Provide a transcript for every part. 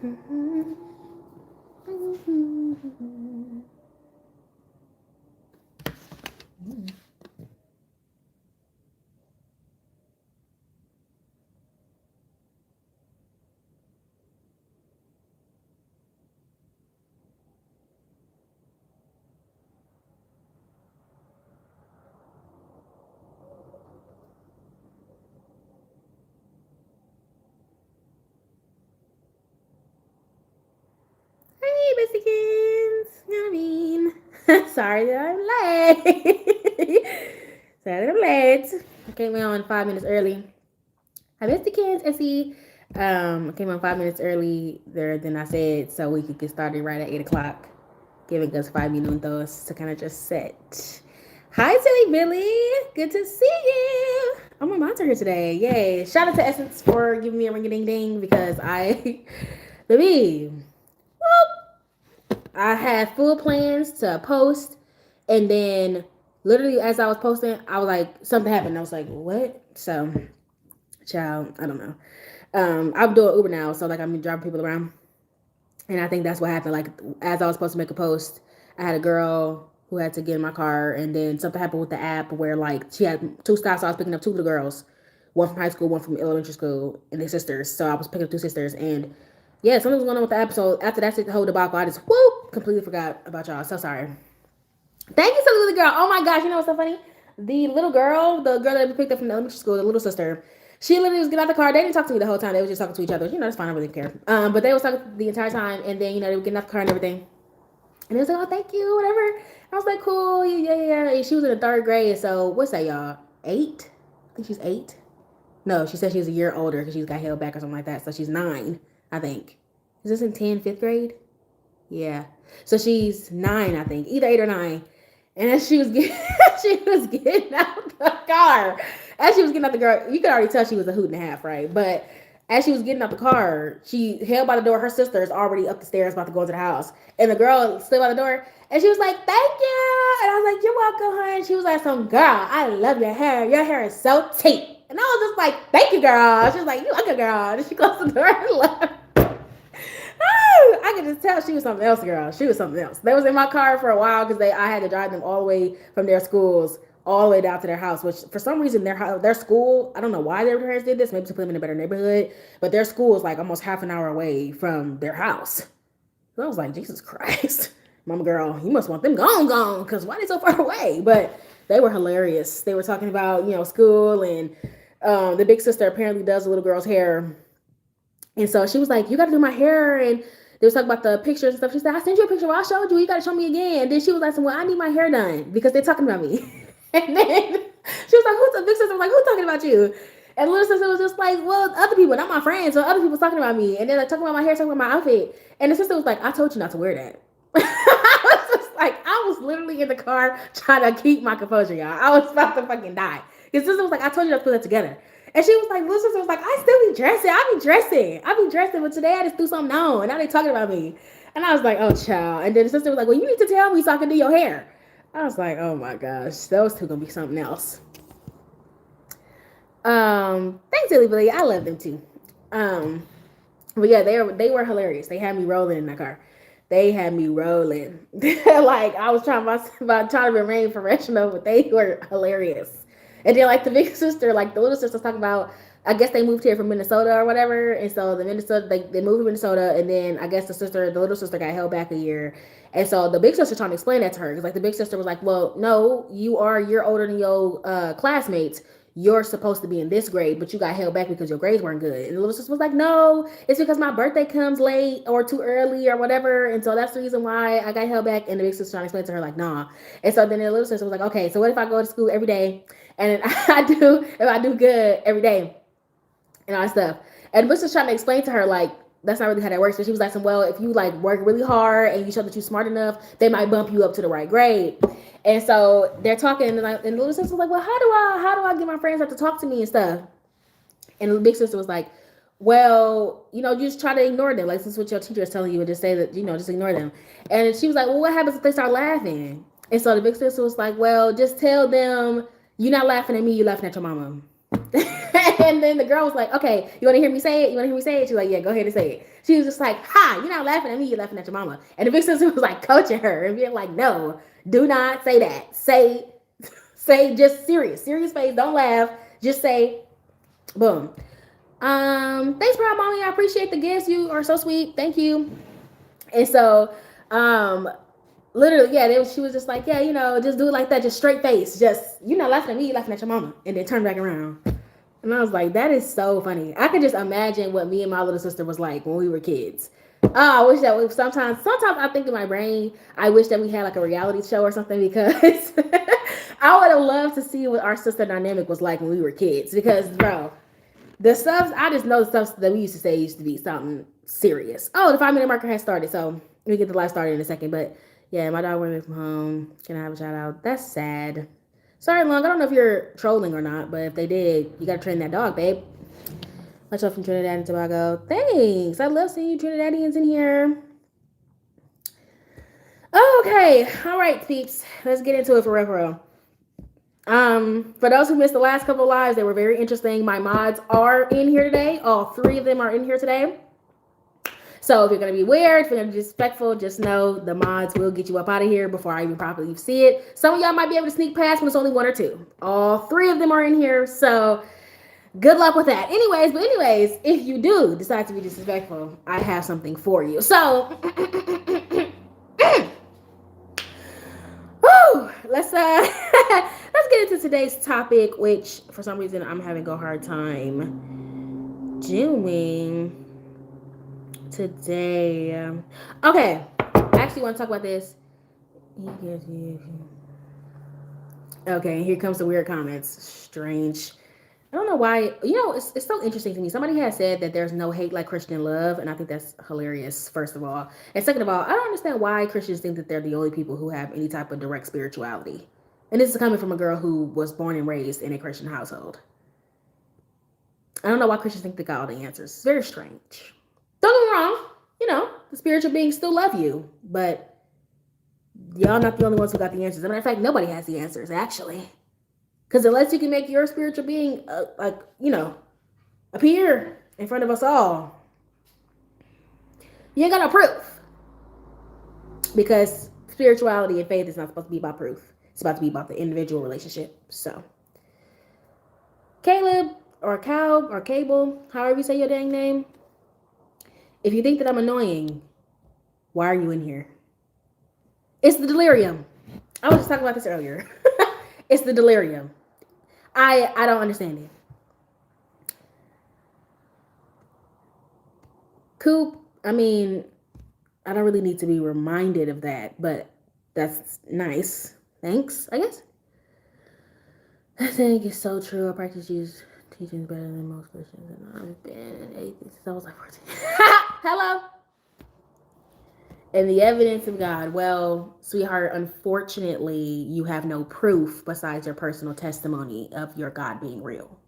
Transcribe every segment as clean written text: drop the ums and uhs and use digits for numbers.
Hey, Bestikins! I mean, sorry that I'm late. Sorry that I'm late. I came on 5 minutes early. Hi, Bestikins. Essie. I came on 5 minutes early there than I said, so we could get started right at 8 o'clock, giving us 5 minutos to kind of just set. Hi, Silly Billy. Good to see you. I'm a monster here today. Yay. Shout out to Essence for giving me a ring a ding ding because baby, I had full plans to post, and then literally as I was posting, I was like, something happened. I was like, what? So, child, I don't know. I'm doing Uber now, so like I'm driving people around, and I think that's what happened. Like as I was supposed to make a post, I had a girl who had to get in my car, and then something happened with the app where like she had two stops. So I was picking up two little girls, one from high school, one from elementary school, and their sisters. So I was picking up two sisters, and yeah, something was going on with the app. So after that whole debacle, I just completely forgot about y'all. So sorry. Thank you to the little girl. Oh my gosh, you know what's so funny? The girl that we picked up from the elementary school, the little sister, she literally was getting out the car. They didn't talk to me the whole time. They was just talking to each other. You know, that's fine. I really didn't care. But they was talking the entire time, and then they were getting out the car and everything. And they was like, "Oh, thank you, whatever." I was like, "Cool, yeah." And she was in the third grade, so what's that, y'all? 8? I think she's 8. No, she said she was a year older because she got held back or something like that. So she's 9, I think. Is this in 5th grade? Yeah. So she's 9, I think, either 8 or 9. And as she was getting, she was getting out the car. As she was getting out the car, you could already tell she was a hoot and a half, right? But as she was getting out the car, she held by the door. Her sister is already up the stairs about to go into the house, and the girl stood by the door, and she was like, "Thank you," and I was like, "You're welcome, honey." She was like, "Some girl, I love your hair. Your hair is so tight." And I was just like, "Thank you, girl." She was like, "You like a girl," and she closed the door and left. I could just tell she was something else, girl. She was something else. They was in my car for a while because I had to drive them all the way from their schools all the way down to their house. Which for some reason their school, I don't know why their parents did this. Maybe to put them in a better neighborhood, but their school is like almost half an hour away from their house. So I was like, Jesus Christ, mama girl, you must want them gone, because why are they so far away? But they were hilarious. They were talking about school, and the big sister apparently does the little girl's hair. And so she was like, "You got to do my hair." And they was talking about the pictures and stuff. She said, "I sent you a picture. Well, I showed you. You got to show me again." And then she was like, "Well, I need my hair done because they're talking about me." And then she was like, "Who's the big sister?" Was like, "Who's talking about you?" And the little sister was just like, "Well, other people, not my friends. So other people talking about me." And then like talking about my hair, talking about my outfit. And the sister was like, "I told you not to wear that." I was just like, I was literally in the car trying to keep my composure, y'all. I was about to fucking die. His sister was like, "I told you not to put that together." And she was like, little sister was like, "I still be dressing. I be dressing, but today I just threw something on, and now they talking about me." And I was like, "Oh, child." And then the sister was like, "Well, you need to tell me so I can do your hair." I was like, "Oh my gosh, those two gonna be something else." Thanks, Illy Billy. I love them too. Um, but yeah, they were hilarious. They had me rolling in that car. They had me rolling. Like I was trying to remain professional, but they were hilarious. And then like the big sister, like the little sister was talking about, I guess they moved here from Minnesota or whatever, and so the Minnesota they moved to Minnesota, and then I guess the little sister got held back a year, and so the big sister trying to explain that to her because like the big sister was like, "Well, no, you are a year older than your classmates. You're supposed to be in this grade, but you got held back because your grades weren't good." And the little sister was like, "No, it's because my birthday comes late or too early or whatever. And so that's the reason why I got held back." And the big sister trying to explain to her, like, "Nah." And so then the little sister was like, "Okay, so what if I go to school every day and if I do good every day and all that stuff?" And the big sister trying to explain to her, like, that's not really how that works. But she was like, "Well, if you like work really hard and you show that you're smart enough, they might bump you up to the right grade." And so they're talking, and the little sister was like, "Well, how do I get my friends up to talk to me and stuff?" And the big sister was like, "Well, you just try to ignore them. Like, this is what your teacher is telling you, and just say that, just ignore them." And she was like, "Well, what happens if they start laughing?" And so the big sister was like, "Well, just tell them you're not laughing at me, you're laughing at your mama." And then the girl was like, okay, you want to hear me say it? You want to hear me say it? She's like, yeah, go ahead and say it. She was just like, ha, you're not laughing at me, you're laughing at your mama. And the big sister was like coaching her and being like, no, do not say that. Say just serious face. Don't laugh. Just say, boom. Thanks, Proud Mommy. I appreciate the gifts. You are so sweet. Thank you. And so, literally, yeah, she was just like, yeah, just do it like that, just straight face, just laughing at me, laughing at your mama, and then turn back around. And I was like, that is so funny. I could just imagine what me and my little sister was like when we were kids. I wish that sometimes I think in my brain, I wish that we had like a reality show or something, because I would have loved to see what our sister dynamic was like when we were kids. Because, bro, the stuff, I just know the stuff that we used to say used to be something serious. Oh, the 5-minute marker has started, so we get the live started in a second. But yeah, my dog went away from home. Can I have a shout out? That's sad. Sorry, Long. I don't know if you're trolling or not, but if they did, you gotta train that dog, babe. Much love from Trinidad and Tobago. Thanks. I love seeing you Trinidadians in here. Okay. All right, peeps. Let's get into it for real. For those who missed the last couple of lives, they were very interesting. My mods are in here today. All 3 of them are in here today. So if you're going to be weird, if you're going to be disrespectful, just know the mods will get you up out of here before I even properly see it. Some of y'all might be able to sneak past when it's only 1 or 2. All 3 of them are in here, so good luck with that. Anyways, if you do decide to be disrespectful, I have something for you. So, let's get into today's topic, which for some reason I'm having a hard time doing today. Okay, I actually want to talk about this. Okay, here comes the weird comments. Strange. I don't know why. It's so interesting to me. Somebody has said that there's no hate like Christian love, and I think that's hilarious, first of all. And second of all, I don't understand why Christians think that they're the only people who have any type of direct spirituality. And this is coming from a girl who was born and raised in a Christian household. I don't know why Christians think they got all the answers. It's very strange. Don't get me wrong, the spiritual beings still love you, but y'all not the only ones who got the answers. As a matter of fact, nobody has the answers, actually. Because unless you can make your spiritual being, appear in front of us all, you ain't got no proof. Because spirituality and faith is not supposed to be about proof. It's about to be about the individual relationship. So, Caleb or Cal or Cable, however you say your dang name, if you think that I'm annoying, why are you in here? It's the delirium. I was just talking about this earlier. It's the delirium. I don't understand it. Coop, I mean, I don't really need to be reminded of that, but that's nice. Thanks, I guess. I think it's so true. I practice Jesus teaching better than most Christians, and I've been an atheist since I was like 14. Hello. And the evidence of God. Well, sweetheart, unfortunately, you have no proof besides your personal testimony of your God being real.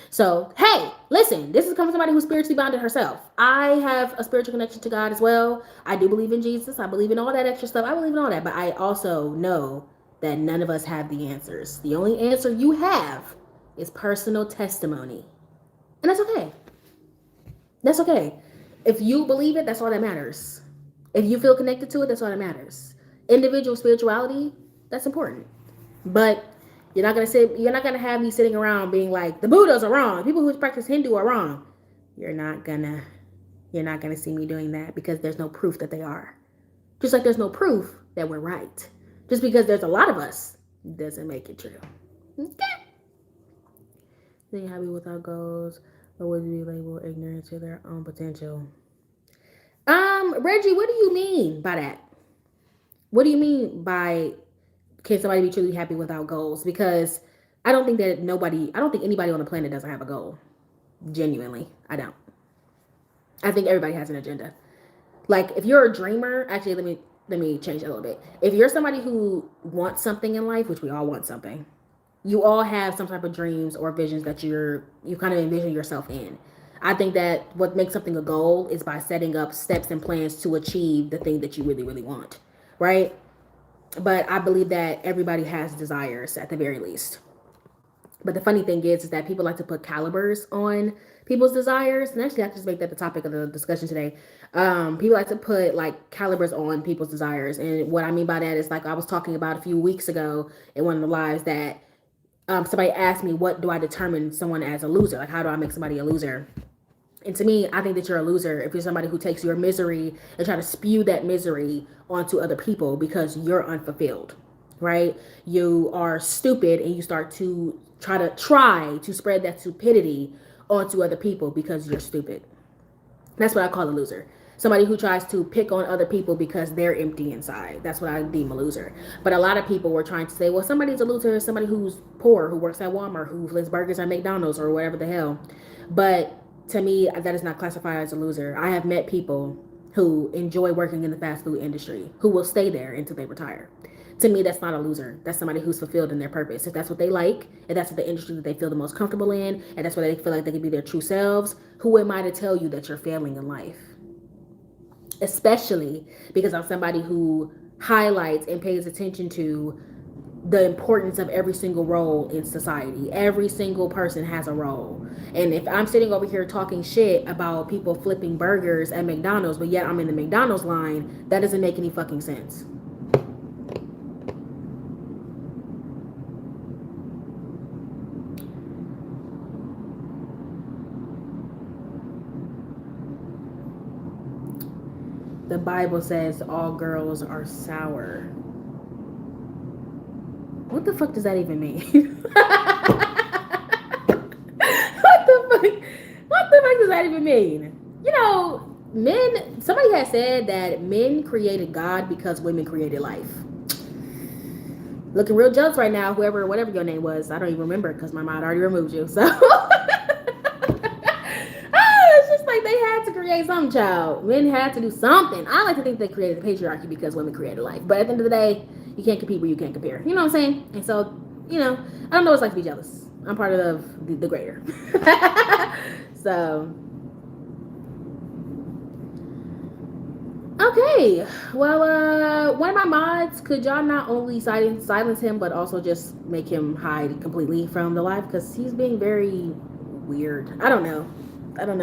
So, hey, listen, this is coming from somebody who's spiritually bonded herself. I have a spiritual connection to God as well. I do believe in Jesus. I believe in all that extra stuff. I believe in all that. But I also know that none of us have the answers. The only answer you have is personal testimony. And that's okay. That's okay. If you believe it, that's all that matters. If you feel connected to it, that's all that matters. Individual spirituality, that's important. But you're not gonna have me sitting around being like, the Buddhas are wrong. People who practice Hindu are wrong. You're not gonna see me doing that, because there's no proof that they are. Just like there's no proof that we're right. Just because there's a lot of us doesn't make it true. Okay. Being happy without goals, or would be labeled ignorant to their own potential. Reggie, what do you mean by that? What do you mean by, can somebody be truly happy without goals? Because I don't think anybody on the planet doesn't have a goal. Genuinely, I don't. I think everybody has an agenda. Like, if you're a dreamer, actually, let me change that a little bit. If you're somebody who wants something in life, which we all want something, you all have some type of dreams or visions that you kind of envision yourself in. I think that what makes something a goal is by setting up steps and plans to achieve the thing that you really, really want, right? But I believe that everybody has desires at the very least. But the funny thing is that people like to put calibers on people's desires. And actually, I have to just make that the topic of the discussion today. People like to put like calibers on people's desires. And what I mean by that is like I was talking about a few weeks ago in one of the lives that somebody asked me, what do I determine someone as a loser? Like, how do I make somebody a loser? And to me, I think that you're a loser if you're somebody who takes your misery and try to spew that misery onto other people because you're unfulfilled, right? You are stupid and you start to try to spread that stupidity onto other people because you're stupid. That's what I call a loser. Somebody who tries to pick on other people because they're empty inside. That's what I deem a loser. But a lot of people were trying to say, well, somebody's a loser is somebody who's poor, who works at Walmart, who flips burgers at McDonald's or whatever the hell. But to me, that is not classified as a loser. I have met people who enjoy working in the fast food industry, who will stay there until they retire. To me, that's not a loser. That's somebody who's fulfilled in their purpose. If that's what they like, and that's what the industry that they feel the most comfortable in, and that's where they feel like they can be their true selves, who am I to tell you that you're failing in life? Especially because I'm somebody who highlights and pays attention to the importance of every single role in society. Every single person has a role. And if I'm sitting over here talking shit about people flipping burgers at McDonald's, but yet I'm in the McDonald's line, that doesn't make any fucking sense. The Bible says all girls are sour. What the fuck does that even mean? What the fuck? What the fuck does that even mean? You know, men, somebody has said that men created God because women created life. Looking real jealous right now, whatever your name was. I don't even remember because my mind already removed you. So it's just like they had to create some child. Men had to do something. I like to think they created the patriarchy because women created life. But at the end of the day, you can't compete where you can't compare. You know what I'm saying? And so, you know, I don't know what it's like to be jealous. I'm part of the greater. So, okay. Well, one of my mods, could y'all not only silence him, but also just make him hide completely from the live? Because he's being very weird. I don't know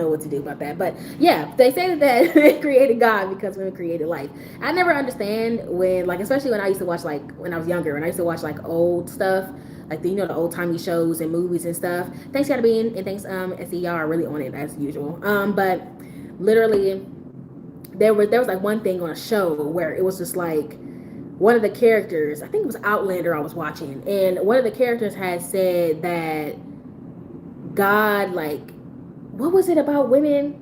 what to do about that. But yeah, they say that they created God because women created life. I never understand when, like, especially when I used to watch, like, when I was younger, when I used to watch, like, old stuff, like, the old timey shows and movies and stuff. Thanks, Gotta Be in, and thanks, SE, y'all are really on it as usual. But literally, there was like one thing on a show where it was just like one of the characters, I think it was Outlander I was watching, and one of the characters had said that God, like, what was it about women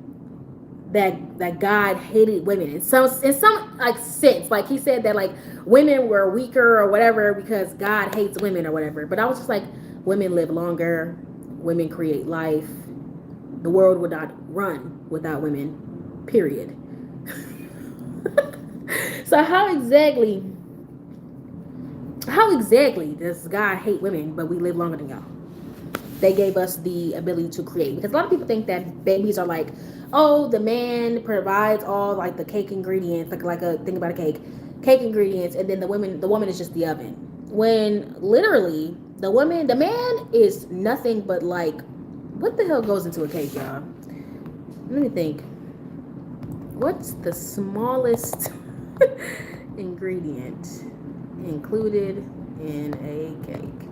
that God hated women in some like sense? Like, he said that like women were weaker or whatever because God hates women or whatever. But I was just like, women live longer, women create life. The world would not run without women, period. So how exactly does God hate women but we live longer than y'all? They gave us the ability to create, because a lot of people think that babies are like, oh, the man provides all like the cake ingredients, like a thing about a cake ingredients, and then the woman is just the oven. When literally the man is nothing but like, what the hell goes into a cake, y'all? Let me think. What's the smallest ingredient included in a cake?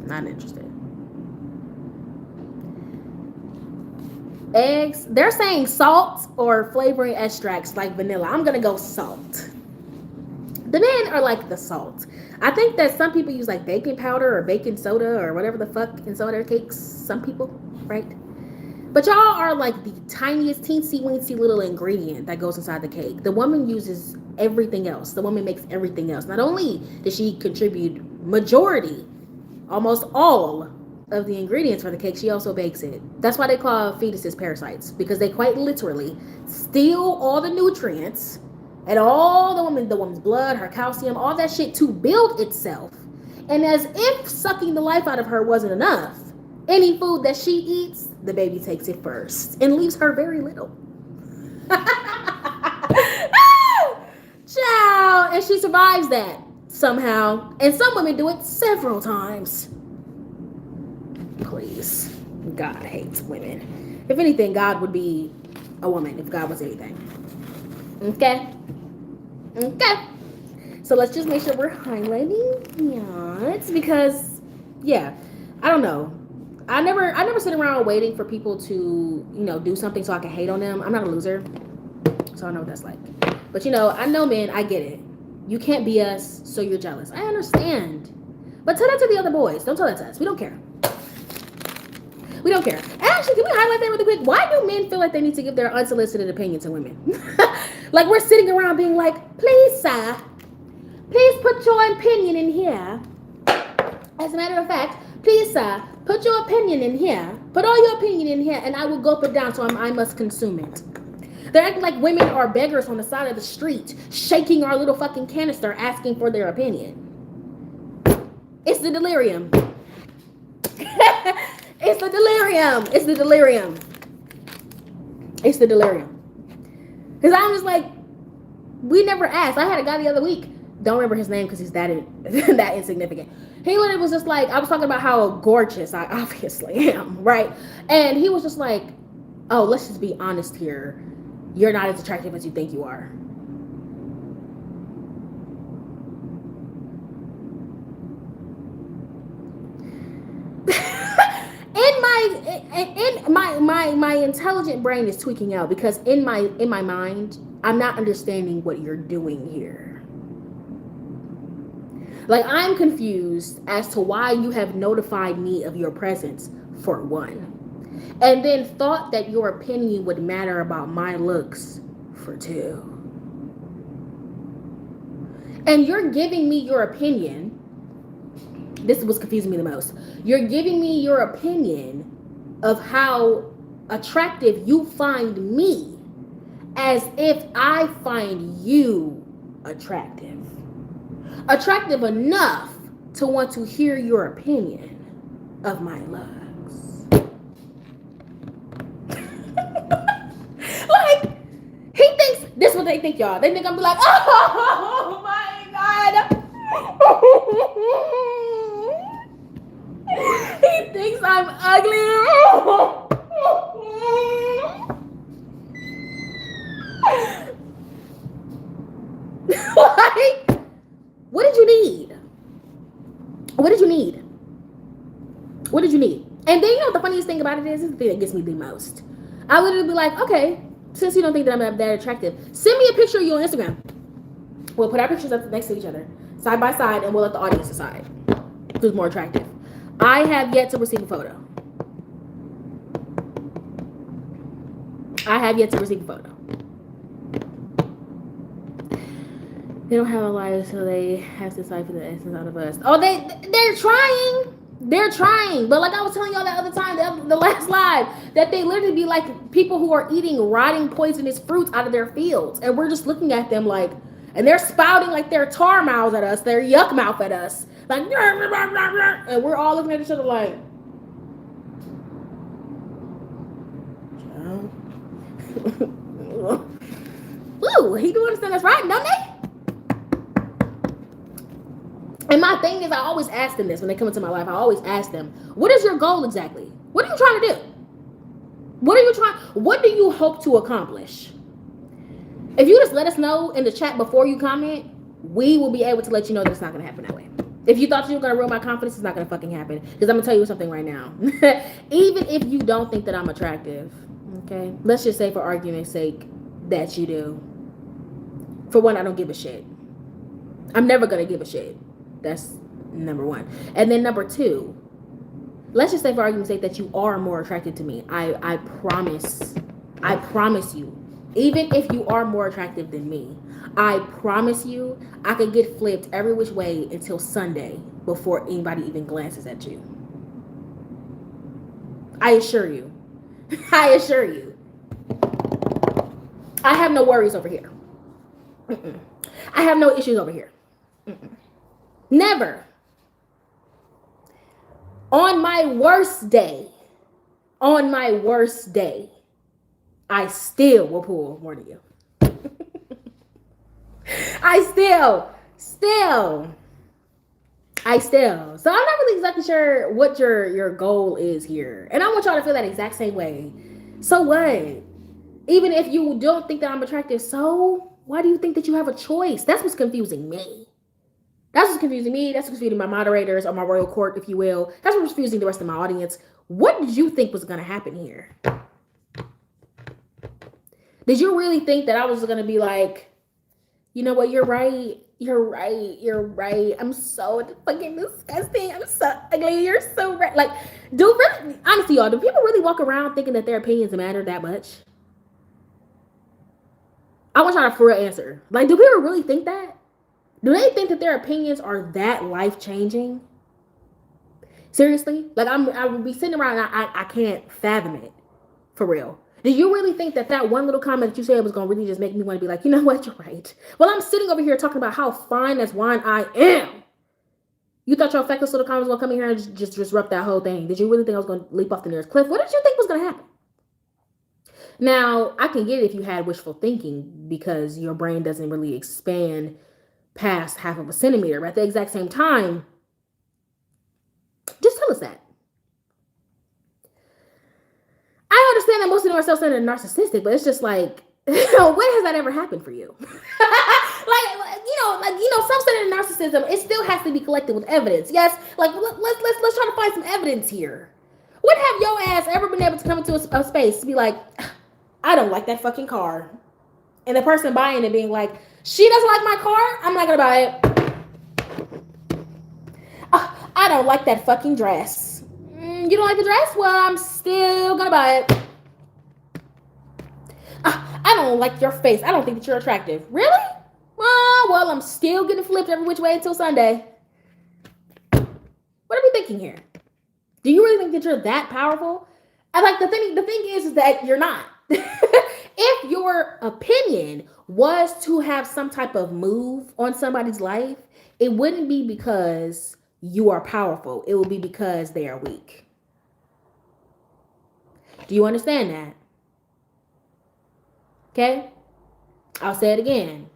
Not interested. Eggs. They're saying salt or flavoring extracts like vanilla. I'm gonna go salt. The men are like the salt. I think that some people use like baking powder or baking soda or whatever the fuck inside their cakes. Some people, right? But y'all are like the tiniest, teensy weensy little ingredient that goes inside the cake. The woman uses everything else. The woman makes everything else. Not only does she contribute majority, almost all of the ingredients for the cake, she also bakes it. That's why they call fetuses parasites, because they quite literally steal all the nutrients and all the woman's blood, her calcium, all that shit to build itself. And as if sucking the life out of her wasn't enough, any food that she eats, the baby takes it first and leaves her very little. Child, and she survives that. somehow, and some women do it several times. Please. God hates women. If anything, God would be a woman if God was anything. Okay? Okay. So let's just make sure we're highlighting yachts because, yeah, I don't know. I never sit around waiting for people to, do something so I can hate on them. I'm not a loser, so I know what that's like. But I know, men, I get it. You can't be us, so you're jealous. I understand. But tell that to the other boys. Don't tell that to us. We don't care. We don't care. Actually, can we highlight that really quick? Why do men feel like they need to give their unsolicited opinion to women? Like we're sitting around being like, please, sir, please put your opinion in here. As a matter of fact, please, sir, put your opinion in here. Put all your opinion in here, and I will gulp it down, so I must consume it. They're acting like women are beggars on the side of the street, shaking our little fucking canister, asking for their opinion. It's the delirium. It's the delirium. It's the delirium. It's the delirium. Because I'm just like, we never asked. I had a guy the other week. Don't remember his name because he's that insignificant. He literally was just like, I was talking about how gorgeous I obviously am, right? And he was just like, oh, let's just be honest here. You're not as attractive as you think you are. My intelligent brain is tweaking out because in my mind, I'm not understanding what you're doing here. Like, I'm confused as to why you have notified me of your presence, for one, and then thought that your opinion would matter about my looks, for two. And you're giving me your opinion. This was confusing me the most. You're giving me your opinion of how attractive you find me, as if I find you attractive. Attractive enough to want to hear your opinion of my looks. Like, he thinks, this is what they think, y'all. They think I'm be like, oh my God. He thinks I'm ugly. Like, what did you need? What did you need? What did you need? And then you know what the funniest thing about it is? This is the thing that gets me the most. I literally be like, okay, since you don't think that I'm that attractive, send me a picture of you on Instagram. We'll put our pictures up next to each other, side by side, and we'll let the audience decide who's more attractive. I have yet to receive a photo. I have yet to receive a photo. They don't have a life, so they have to decipher the essence out of us. Oh, they're trying. They're trying. But like I was telling y'all that other time, the last live, that they literally be like people who are eating rotting poisonous fruits out of their fields. And we're just looking at them like, and they're spouting like their tar mouths at us, their yuck mouth at us. Like, and we're all looking at each other like, ooh, he do understand that's right, don't they? And my thing is, I always ask them this when they come into my life. I always ask them, what is your goal exactly? What are you trying to do? What do you hope to accomplish? If you just let us know in the chat before you comment, we will be able to let you know that it's not going to happen that way. If you thought you were going to ruin my confidence, it's not going to fucking happen. Because I'm going to tell you something right now. Even if you don't think that I'm attractive, okay? Let's just say for argument's sake that you do. For one, I don't give a shit. I'm never going to give a shit. That's number one. And then number two, let's just say for argument's sake that you are more attracted to me. I promise you, even if you are more attractive than me, I promise you, I could get flipped every which way until Sunday before anybody even glances at you. I assure you. I assure you. I have no worries over here. I have no issues over here. Never. On my worst day, I still will pull more than you. I still I still. So I'm not really exactly sure what your goal is here. And I want y'all to feel that exact same way. So what? Even if you don't think that I'm attractive, so why do you think that you have a choice? That's what's confusing me. That's what's confusing me. That's what's confusing my moderators or my royal court, if you will. That's what's confusing the rest of my audience. What did you think was going to happen here? Did you really think that I was going to be like, you know what, you're right. You're right. You're right. I'm so fucking disgusting. I'm so ugly. You're so right. Like, do really, honestly, y'all, do people really walk around thinking that their opinions matter that much? I want y'all to for real answer. Like, do people really think that? Do they think that their opinions are that life changing? Seriously? Like, I would be sitting around and I can't fathom it. For real. Do you really think that that one little comment that you said was going to really just make me want to be like, you know what, you're right. Well, I'm sitting over here talking about how fine as wine I am. You thought your feckless little comment was going to come in here and just disrupt that whole thing. Did you really think I was going to leap off the nearest cliff? What did you think was going to happen? Now, I can get it if you had wishful thinking because your brain doesn't really expand past half of a centimeter. But at the exact same time, just tell us that. I understand that most of them are self-centered and narcissistic, but it's just like, when has that ever happened for you? Self-centered narcissism, it still has to be collected with evidence. Yes, like let's try to find some evidence here. When have your ass ever been able to come into a space to be like, I don't like that fucking car, and the person buying it being like, she doesn't like my car, I'm not gonna buy it. I don't like that fucking dress. You don't like the dress? Well, I'm still gonna buy it. I don't like your face. I don't think that you're attractive. Really? Well, I'm still getting flipped every which way until Sunday. What are we thinking here? Do you really think that you're that powerful? I like the thing is that you're not. If your opinion was to have some type of move on somebody's life, it wouldn't be because you are powerful. It will be because they are weak. Do you understand that? Okay? I'll say it again.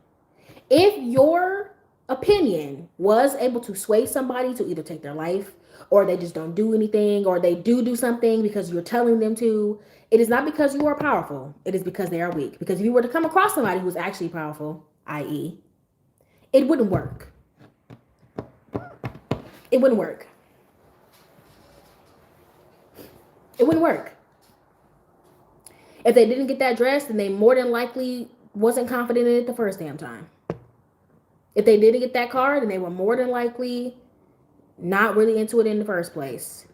If your opinion was able to sway somebody to either take their life, or they just don't do anything, or they do something because you're telling them to, it is not because you are powerful. It is because they are weak. Because if you were to come across somebody who's actually powerful, i.e., it wouldn't work. It wouldn't work. It wouldn't work. If they didn't get that dress, then they more than likely wasn't confident in it the first damn time. If they didn't get that car, then they were more than likely not really into it in the first place.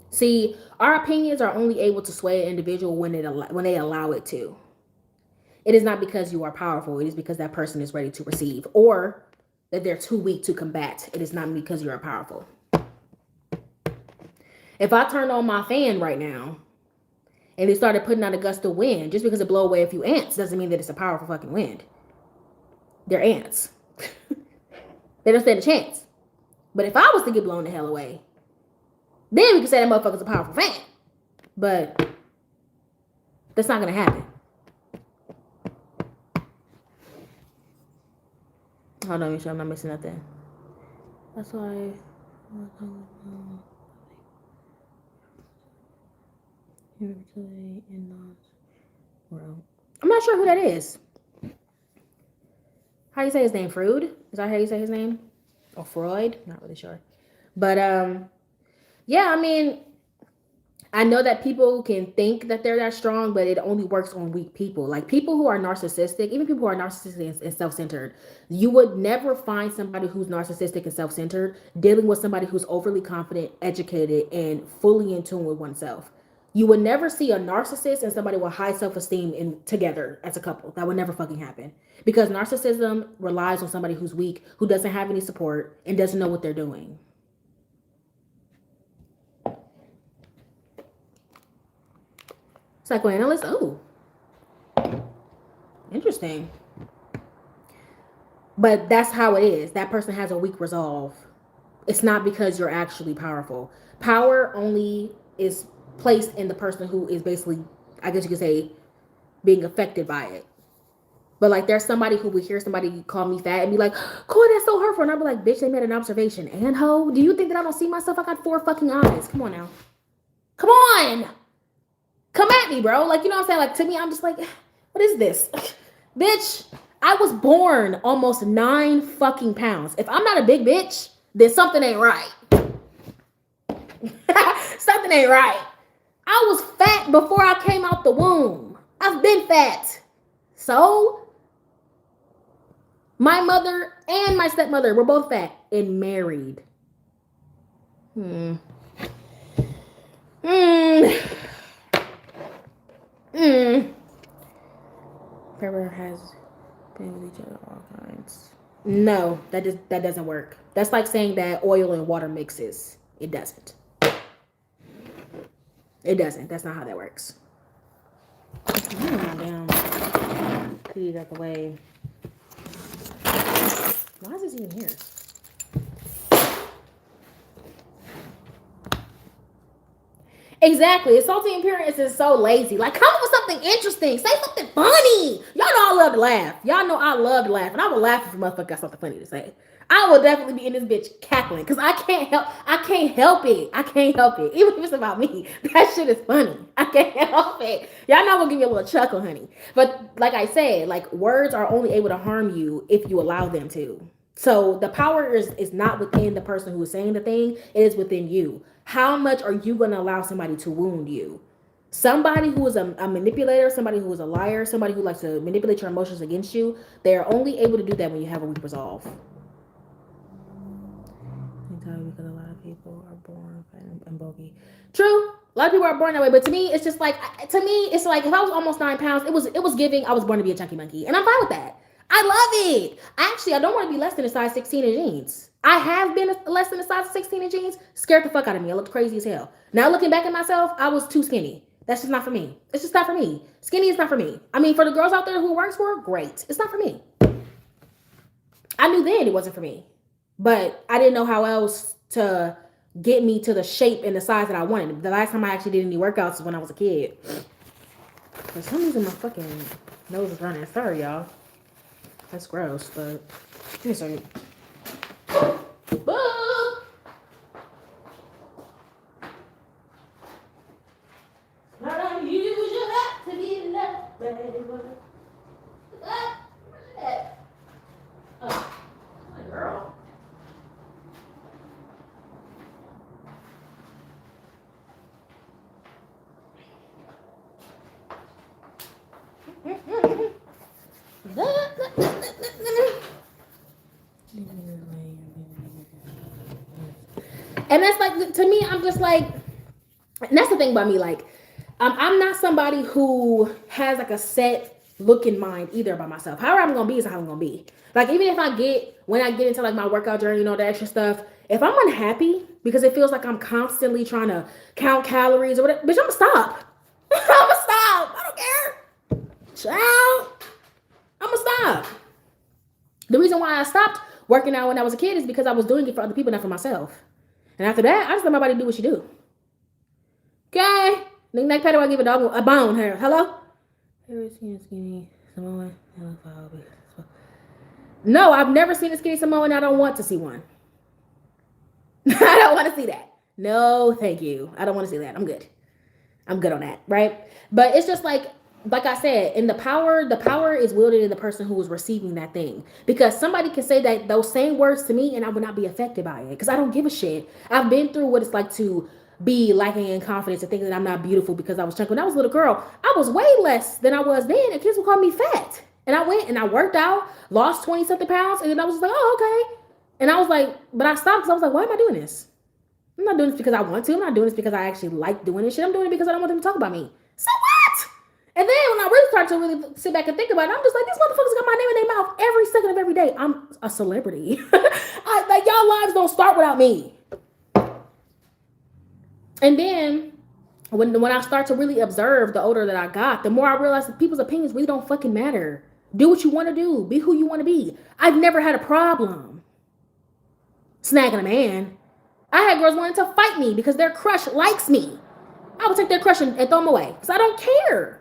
See, our opinions are only able to sway an individual when they allow it to. It is not because you are powerful. It is because that person is ready to receive, or that they're too weak to combat. It is not because you are powerful. If I turned on my fan right now and it started putting out a gust of wind, just because it blow away a few ants doesn't mean that it's a powerful fucking wind. They're ants. They don't stand a chance. But if I was to get blown the hell away, then we can say that motherfucker's a powerful fan. But that's not going to happen. Hold on, make sure I'm not missing nothing. That's why. I'm not sure who that is. How do you say his name? Freud? Is that how you say his name? Or Freud? Not really sure. But yeah, I mean, I know that people can think that they're that strong, but it only works on weak people. Like people who are narcissistic, even people who are narcissistic and self-centered, you would never find somebody who's narcissistic and self-centered dealing with somebody who's overly confident, educated, and fully in tune with oneself. You would never see a narcissist and somebody with high self-esteem together as a couple. That would never fucking happen. Because narcissism relies on somebody who's weak, who doesn't have any support, and doesn't know what they're doing. Psychoanalyst? Oh. Interesting. But that's how it is. That person has a weak resolve. It's not because you're actually powerful. Power only is placed in the person who is basically, I guess you could say, being affected by it. But like, there's somebody who would hear somebody call me fat and be like, "Cool, that's so hurtful." And I'd be like, "Bitch, they made an observation." And ho, do you think that I don't see myself? I got 4 fucking eyes. Come on now. Come on. Come at me, bro. Like, you know what I'm saying? Like, to me, I'm just like, what is this? Bitch, I was born almost 9 fucking pounds. If I'm not a big bitch, then something ain't right. Something ain't right. I was fat before I came out the womb. I've been fat. So, my mother and my stepmother were both fat and married. Pepper has been with each other all kinds. No, that doesn't work. That's like saying that oil and water mixes. It doesn't. It doesn't. That's not how that works. Damn. Please out the way. Why is this even here? Exactly. Salty appearance is so lazy. Like, come up with something interesting. Say something funny. Y'all know I love to laugh. Y'all know I love to laugh. And I will laugh if a motherfucker got something funny to say. I will definitely be in this bitch cackling. Because I can't help it. I can't help it. Even if it's about me. That shit is funny. I can't help it. Y'all know I'm gonna give you a little chuckle, honey. But like I said, like, words are only able to harm you if you allow them to. So the power is not within the person who is saying the thing. It is within you. How much are you going to allow somebody to wound you? Somebody who is a manipulator, somebody who is a liar, somebody who likes to manipulate your emotions against you, they are only able to do that when you have a weak resolve. Because a lot of people are born and bulky. True. A lot of people are born that way, but to me, it's just like, if I was almost 9 pounds, it was giving I was born to be a chunky monkey, and I'm fine with that. I love it. Actually, I don't want to be less than a size 16 in jeans. I have been less than a size 16 in jeans. Scared the fuck out of me. I looked crazy as hell. Now looking back at myself, I was too skinny. That's just not for me. It's just not for me. Skinny is not for me. I mean, for the girls out there who it works for, great. It's not for me. I knew then it wasn't for me. But I didn't know how else to get me to the shape and the size that I wanted. The last time I actually did any workouts was when I was a kid. For some reason, my fucking nose is running. Sorry, y'all. That's gross, but give me a second. And that's like, to me, I'm just like, and that's the thing about me, like, I'm not somebody who has like a set look in mind either by myself. However I'm gonna be is how I'm gonna be. Like, even if when I get into like my workout journey, you know, the extra stuff, if I'm unhappy because it feels like I'm constantly trying to count calories or whatever, bitch, I'm gonna stop. I'm gonna stop. I don't care. Child, I'm gonna stop. The reason why I stopped working out when I was a kid is because I was doing it for other people, not for myself. And after that, I just let my body do what she do. Okay? Nick Nack Patty, I give a dog a bone here. Hello? Ever seen a skinny Samoan? No, I've never seen a skinny Samoan. I don't want to see one. I don't want to see that. No, thank you. I don't want to see that. I'm good. I'm good on that, right? But it's just like I said, in the power is wielded in the person who is receiving that thing. Because somebody can say that those same words to me and I would not be affected by it. Because I don't give a shit. I've been through what it's like to be lacking in confidence and thinking that I'm not beautiful because I was chunky. When I was a little girl, I was way less than I was then, and kids would call me fat. And I went and I worked out, lost 20-something pounds, and then I was just like, oh, okay. And I was like, but I stopped because I was like, why am I doing this? I'm not doing this because I want to. I'm not doing this because I actually like doing this shit. I'm doing it because I don't want them to talk about me. So what? And then when I really start to really sit back and think about it, I'm just like, these motherfuckers got my name in their mouth every second of every day. I'm a celebrity. Like, y'all lives don't start without me. And then when I start to really observe, the older that I got, the more I realized that people's opinions really don't fucking matter. Do what you want to do. Be who you want to be. I've never had a problem snagging a man. I had girls wanting to fight me because their crush likes me. I would take their crush and throw them away because I don't care.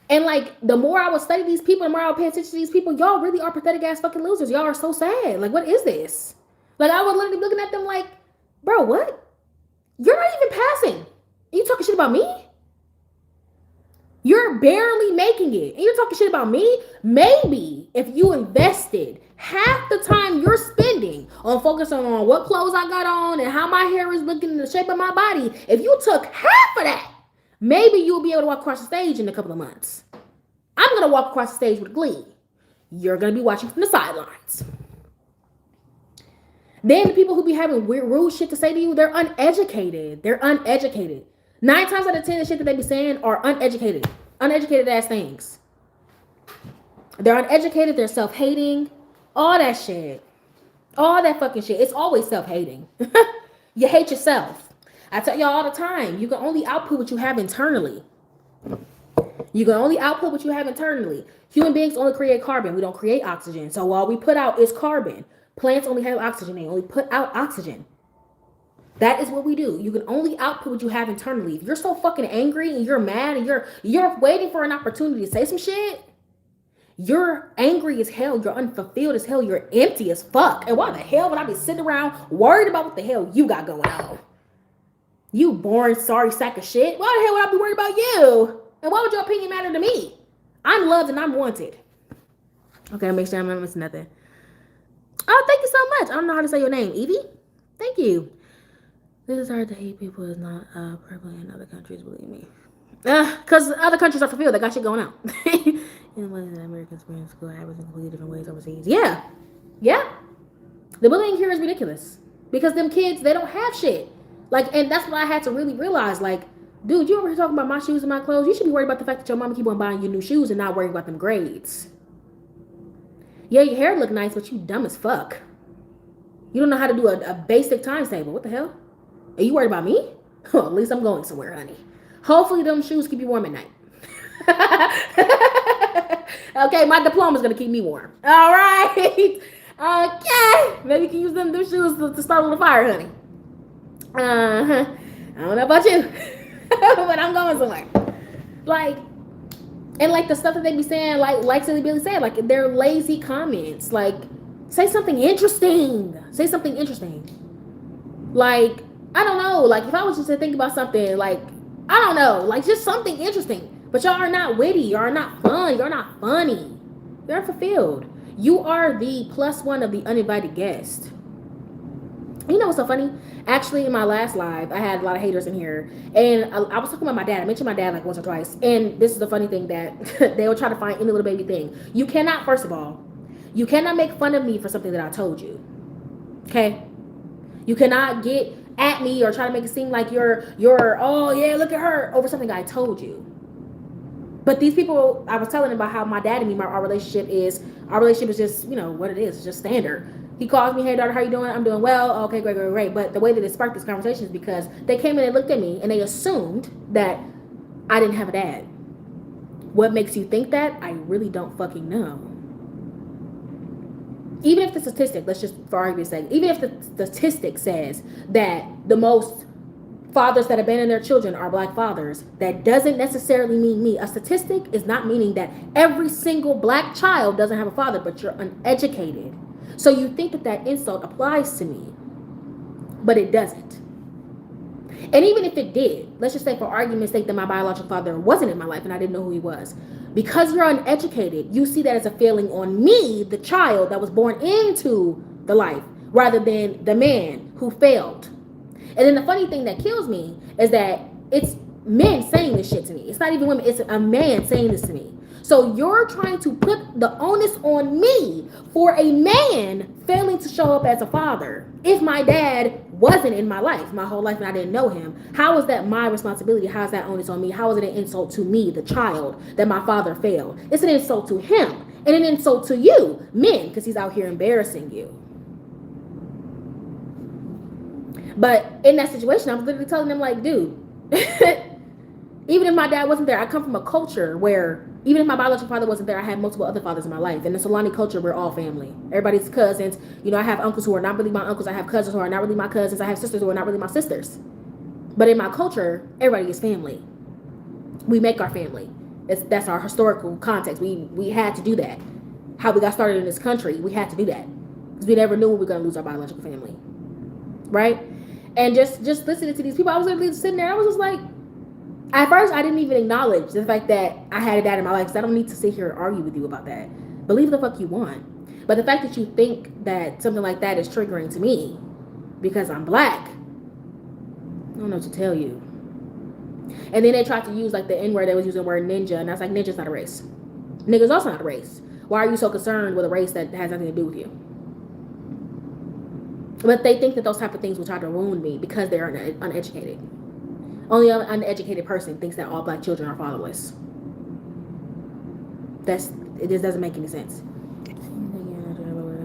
And like the more I would study these people, the more I would pay attention to these people, y'all really are pathetic ass fucking losers. Y'all are so sad. Like, what is this? Like, I would literally be looking at them like, bro, what? You're not even passing. You talking shit about me? You're barely making it. And you're talking shit about me? Maybe if you invested half the time you're spending on focusing on what clothes I got on and how my hair is looking in the shape of my body, if you took half of that, maybe you'll be able to walk across the stage in a couple of months. I'm going to walk across the stage with glee. You're going to be watching from the sidelines. Then the people who be having weird, rude shit to say to you, they're uneducated. They're uneducated. 9 times out of 10, the shit that they be saying are uneducated. Uneducated ass things. They're uneducated. They're self-hating. All that shit. All that fucking shit. It's always self-hating. You hate yourself. I tell y'all all the time, you can only output what you have internally. You can only output what you have internally. Human beings only create carbon. We don't create oxygen. So all we put out is carbon. Plants only have oxygen. They only put out oxygen. That is what we do. You can only output what you have internally. If you're so fucking angry and you're mad and you're waiting for an opportunity to say some shit, you're angry as hell. You're unfulfilled as hell. You're empty as fuck. And why the hell would I be sitting around worried about what the hell you got going on? You boring, sorry sack of shit. Why the hell would I be worried about you? And why would your opinion matter to me? I'm loved and I'm wanted. Okay, make sure I'm not missing nothing. Oh, thank you so much. I don't know how to say your name. Evie? Thank you. This is hard to hate people is not prevalent in other countries, believe me. Because other countries are fulfilled. They got shit going on. And what is an American experience school happens in completely different ways overseas. Yeah. Yeah. The bullying here is ridiculous. Because them kids, they don't have shit. Like, and that's what I had to really realize. Like, dude, you over here talking about my shoes and my clothes? You should be worried about the fact that your mama keep on buying you new shoes and not worrying about them grades. Yeah, your hair look nice, but you dumb as fuck. You don't know how to do a basic times table. What the hell? Are you worried about me? Well, at least I'm going somewhere, honey. Hopefully them shoes keep you warm at night. Okay, my diploma's gonna keep me warm. All right. Okay. Maybe you can use them shoes to start on the fire, honey. I don't know about you. But I'm going somewhere. Like, and like the stuff that they be saying, like Silly Billy said, like they're lazy comments. Like, say something interesting. Say something interesting. Like, I don't know. Like, if I was just to think about something, like, I don't know, like just something interesting. But y'all are not witty. Y'all are not fun. You're not funny. You're unfulfilled. You are the +1 of the uninvited guest. You know what's so funny? Actually, in my last live, I had a lot of haters in here. And I was talking about my dad. I mentioned my dad like once or twice. And this is the funny thing that they will try to find any little baby thing. You cannot, first of all, you cannot make fun of me for something that I told you. Okay? You cannot get at me or try to make it seem like you're oh yeah, look at her over something I told you. But these people, I was telling them about how my dad and me, our relationship is just, you know, what it is. It's just standard. He calls me, hey daughter, how you doing? I'm doing well. Okay, great. But the way that it sparked this conversation is because they came in and looked at me and they assumed that I didn't have a dad. What makes you think that? I really don't fucking know. Even if the statistic, let's just for argument's sake, even if the statistic says that the most fathers that abandon their children are black fathers, that doesn't necessarily mean me. A statistic is not meaning that every single black child doesn't have a father, but you're uneducated. So you think that insult applies to me, but it doesn't. And even if it did, let's just say for argument's sake that my biological father wasn't in my life and I didn't know who he was. Because you're uneducated, you see that as a failing on me, the child that was born into the life, rather than the man who failed. And then the funny thing that kills me is that it's men saying this shit to me. It's not even women, it's a man saying this to me. So you're trying to put the onus on me for a man failing to show up as a father. If my dad wasn't in my life my whole life and I didn't know him, how is that my responsibility? How is that onus on me? How is it an insult to me, the child, that my father failed? It's an insult to him and an insult to you, men, because he's out here embarrassing you. But in that situation, I was literally telling them like, dude, even if my dad wasn't there, I come from a culture where even if my biological father wasn't there, I had multiple other fathers in my life. In the Solani culture, we're all family. Everybody's cousins. You know, I have uncles who are not really my uncles. I have cousins who are not really my cousins. I have sisters who are not really my sisters. But in my culture, everybody is family. We make our family. That's our historical context. We had to do that. How we got started in this country, we had to do that because we never knew we were going to lose our biological family, right? And just listening to these people, I was literally sitting there. I was just like, at first, I didn't even acknowledge the fact that I had a dad in my life. Because I don't need to sit here and argue with you about that. Believe the fuck you want, but the fact that you think that something like that is triggering to me because I'm black, I don't know what to tell you. And then they tried to use like the N word. They was using the word ninja, and I was like, ninja's not a race. Nigga's also not a race. Why are you so concerned with a race that has nothing to do with you? But they think that those type of things will try to ruin me because they're uneducated. Only an uneducated person thinks that all black children are fatherless. It just doesn't make any sense.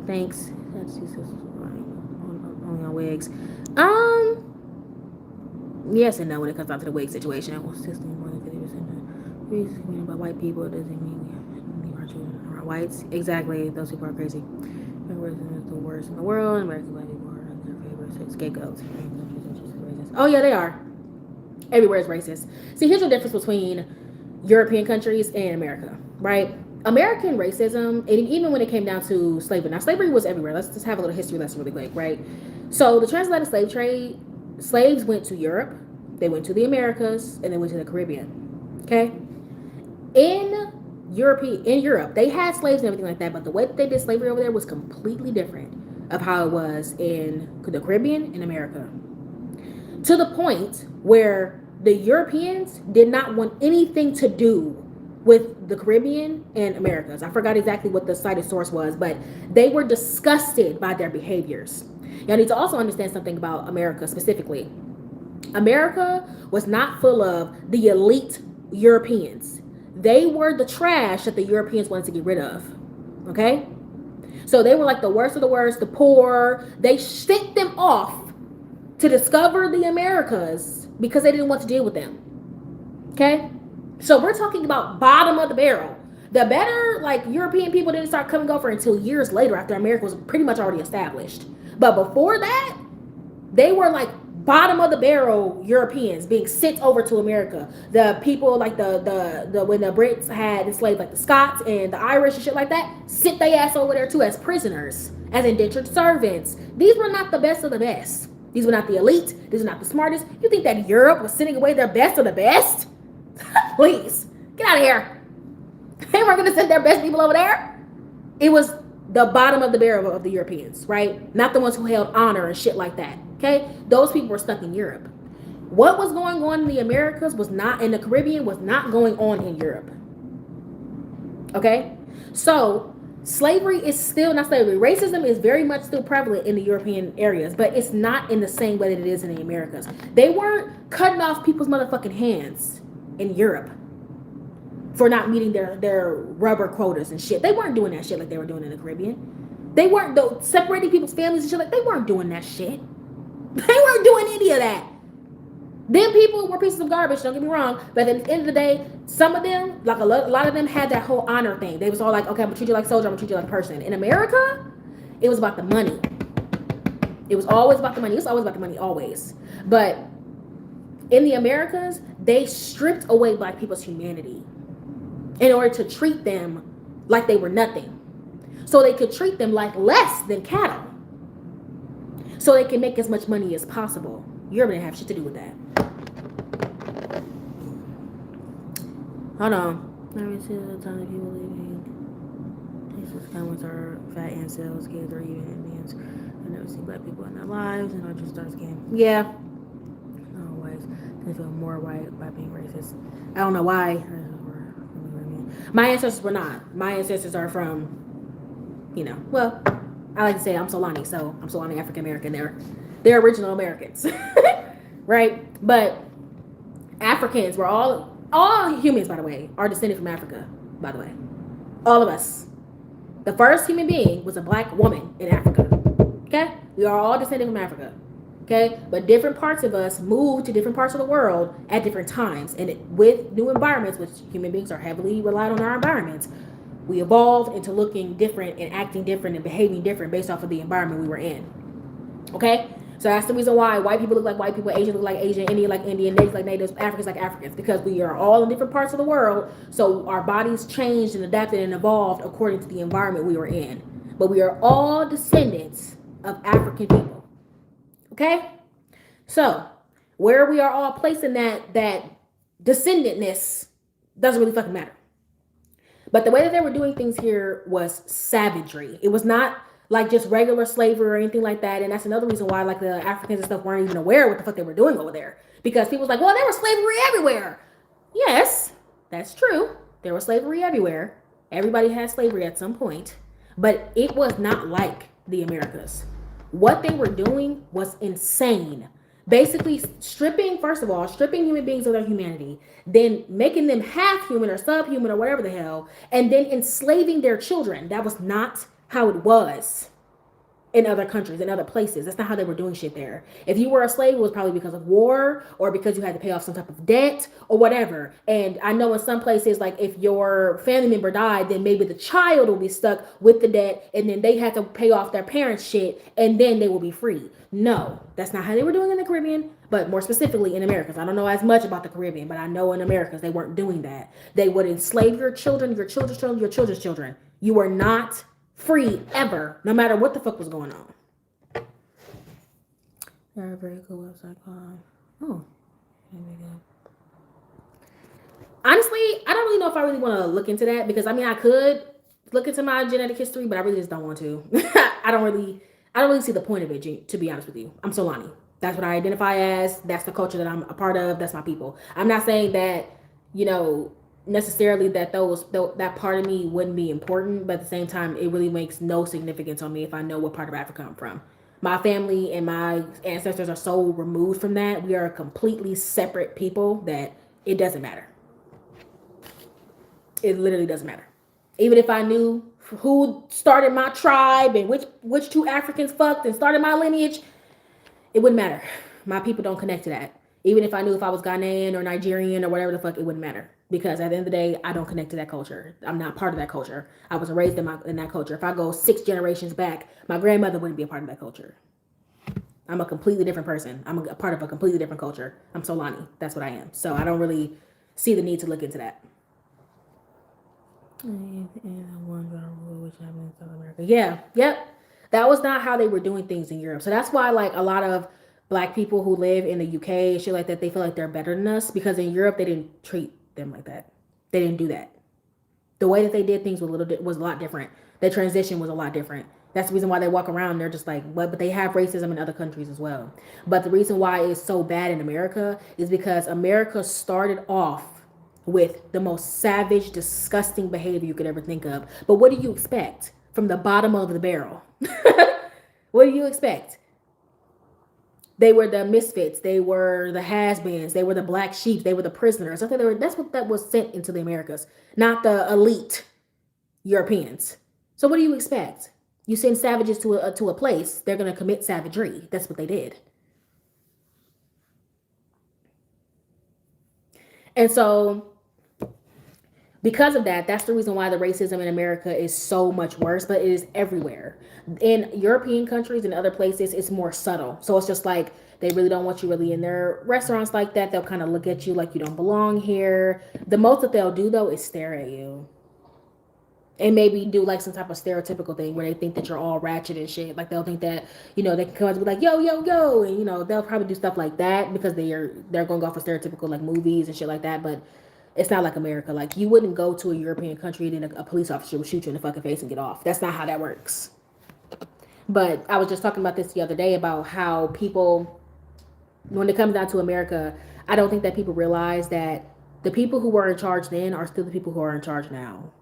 Thanks. That's only on wigs. Yes and no when it comes down to the wig situation. Well, 60 more than 50% of reasons about white people doesn't mean leave our children around whites. Exactly. Those people are crazy. American is the worst in the world. American black people are their favorite scapegoats. Oh yeah, they are. Everywhere is racist. See, here's the difference between European countries and America, right? American racism, and even when it came down to slavery. Now, slavery was everywhere. Let's just have a little history lesson really quick, right? So the transatlantic slave trade, slaves went to Europe, they went to the Americas, and they went to the Caribbean. Okay? In Europe, they had slaves and everything like that, but the way that they did slavery over there was completely different of how it was in the Caribbean and America. To the point where the Europeans did not want anything to do with the Caribbean and Americas. I forgot exactly what the cited source was, but they were disgusted by their behaviors. Y'all need to also understand something about America specifically. America was not full of the elite Europeans. They were the trash that the Europeans wanted to get rid of. Okay? So they were like the worst of the worst, the poor. They sent them off to discover the Americas because they didn't want to deal with them. Okay? So we're talking about bottom of the barrel. The better, like, European people didn't start coming over until years later after America was pretty much already established. But before that, they were like bottom of the barrel Europeans being sent over to America. The people like the when the Brits had enslaved like the Scots and the Irish and shit like that, sent their ass over there too as prisoners, as indentured servants. These were not the best of the best. These were not the elite. These were not the smartest. You think that Europe was sending away their best of the best? Please, get out of here. They weren't going to send their best people over there. It was the bottom of the barrel of the Europeans, right? Not the ones who held honor and shit like that, okay? Those people were stuck in Europe. What was going on in the Americas was not, in the Caribbean, was not going on in Europe, okay? So slavery is still not slavery. Racism is very much still prevalent in the European areas, but it's not in the same way that it is in the Americas. They weren't cutting off people's motherfucking hands in Europe for not meeting their rubber quotas and shit. They weren't doing that shit like they were doing in the Caribbean. They weren't separating people's families and shit like they weren't doing that shit. They weren't doing any of that. Them people were pieces of garbage, don't get me wrong, but at the end of the day, some of them, like a lot of them had that whole honor thing. They was all like, okay, I'm gonna treat you like a soldier, I'm gonna treat you like a person. In America, it was about the money. It was always about the money. It's always about the money, always. But in the Americas, they stripped away black people's humanity in order to treat them like they were nothing. So they could treat them like less than cattle. So they can make as much money as possible. Europe didn't have shit to do with that. Hold on. Let me see the time of people living. These comments are fat incels, kids, or even Indians. I've never seen black people in their lives, and I just start scamming. Yeah. Always. They feel more white by being racist. I don't know why. My ancestors were not. My ancestors are from, well, I like to say I'm Solani, so I'm Solani African American. They're original Americans, right? But Africans were all humans, by the way, are descended from Africa, by the way. All of us. The first human being was a black woman in Africa, okay? We are all descended from Africa, okay? But different parts of us moved to different parts of the world at different times. And with new environments, which human beings are heavily relied on our environments, we evolved into looking different and acting different and behaving different based off of the environment we were in, okay? So that's the reason why white people look like white people, Asian look like Asian, Indian like Indian, natives like natives, Africans like Africans, because we are all in different parts of the world. So our bodies changed and adapted and evolved according to the environment we were in. But we are all descendants of African people. Okay? So where we are all placed in that descendantness doesn't really fucking matter. But the way that they were doing things here was savagery. It was not like just regular slavery or anything like that. And that's another reason why like the Africans and stuff weren't even aware what the fuck they were doing over there. Because people was like, well, there was slavery everywhere. Yes, that's true. There was slavery everywhere. Everybody had slavery at some point. But it was not like the Americas. What they were doing was insane. Basically stripping, first of all, stripping human beings of their humanity, then making them half human or subhuman or whatever the hell, and then enslaving their children. That was not how it was in other countries, in other places. That's not how they were doing shit there. If you were a slave, it was probably because of war or because you had to pay off some type of debt or whatever. And I know in some places, like if your family member died, then maybe the child will be stuck with the debt and then they had to pay off their parents' shit and then they will be free. No, that's not how they were doing in the Caribbean, but more specifically in Americas. I don't know as much about the Caribbean, but I know in Americas they weren't doing that. They would enslave your children, your children's children, your children's children. You were not free ever, no matter what the fuck was going on. Very cool website called. Oh, there we go. Honestly, I don't really know if I really want to look into that because I mean I could look into my genetic history, but I really just don't want to. I don't really see the point of it. To be honest with you, I'm Solani. That's what I identify as. That's the culture that I'm a part of. That's my people. I'm not saying that necessarily that that part of me wouldn't be important, but at the same time it really makes no significance on me if I know what part of Africa I'm from. My family and my ancestors are so removed from that. We are a completely separate people that it doesn't matter. It literally doesn't matter. Even if I knew who started my tribe and which two Africans fucked and started my lineage, it wouldn't matter. My people don't connect to that. Even if I knew if I was Ghanaian or Nigerian or whatever the fuck, it wouldn't matter. Because at the end of the day, I don't connect to that culture. I'm not part of that culture. I was raised in that culture. If I go 6 generations back, my grandmother wouldn't be a part of that culture. I'm a completely different person. I'm a part of a completely different culture. I'm Solani. That's what I am. So I don't really see the need to look into that. Yeah, yep. That was not how they were doing things in Europe. So that's why like a lot of black people who live in the UK and shit like that, they feel like they're better than us because in Europe they didn't treat them like that. They didn't do that. The way that they did things was a lot different. Their transition was a lot different. That's the reason why they walk around. They're just like, what? But they have racism in other countries as well. But the reason why it's so bad in America is because America started off with the most savage, disgusting behavior you could ever think of. But what do you expect from the bottom of the barrel? What do you expect? They were the misfits. They were the has-beens. They were the black sheep. They were the prisoners. That's what that was sent into the Americas, not the elite Europeans. So what do you expect? You send savages to a place, they're going to commit savagery. That's what they did. And so because of that, that's the reason why the racism in America is so much worse, but it is everywhere. In European countries and other places, it's more subtle. So it's just like they really don't want you really in their restaurants like that. They'll kind of look at you like you don't belong here. The most that they'll do, though, is stare at you. And maybe do like some type of stereotypical thing where they think that you're all ratchet and shit. Like they'll think that, they can come up and be like, yo, yo, yo. And, they'll probably do stuff like that because they're going off of stereotypical like movies and shit like that. But it's not like America. Like you wouldn't go to a European country and then a police officer would shoot you in the fucking face and get off. That's not how that works. But I was just talking about this the other day about how people, when it comes down to America, I don't think that people realize that the people who were in charge then are still the people who are in charge now.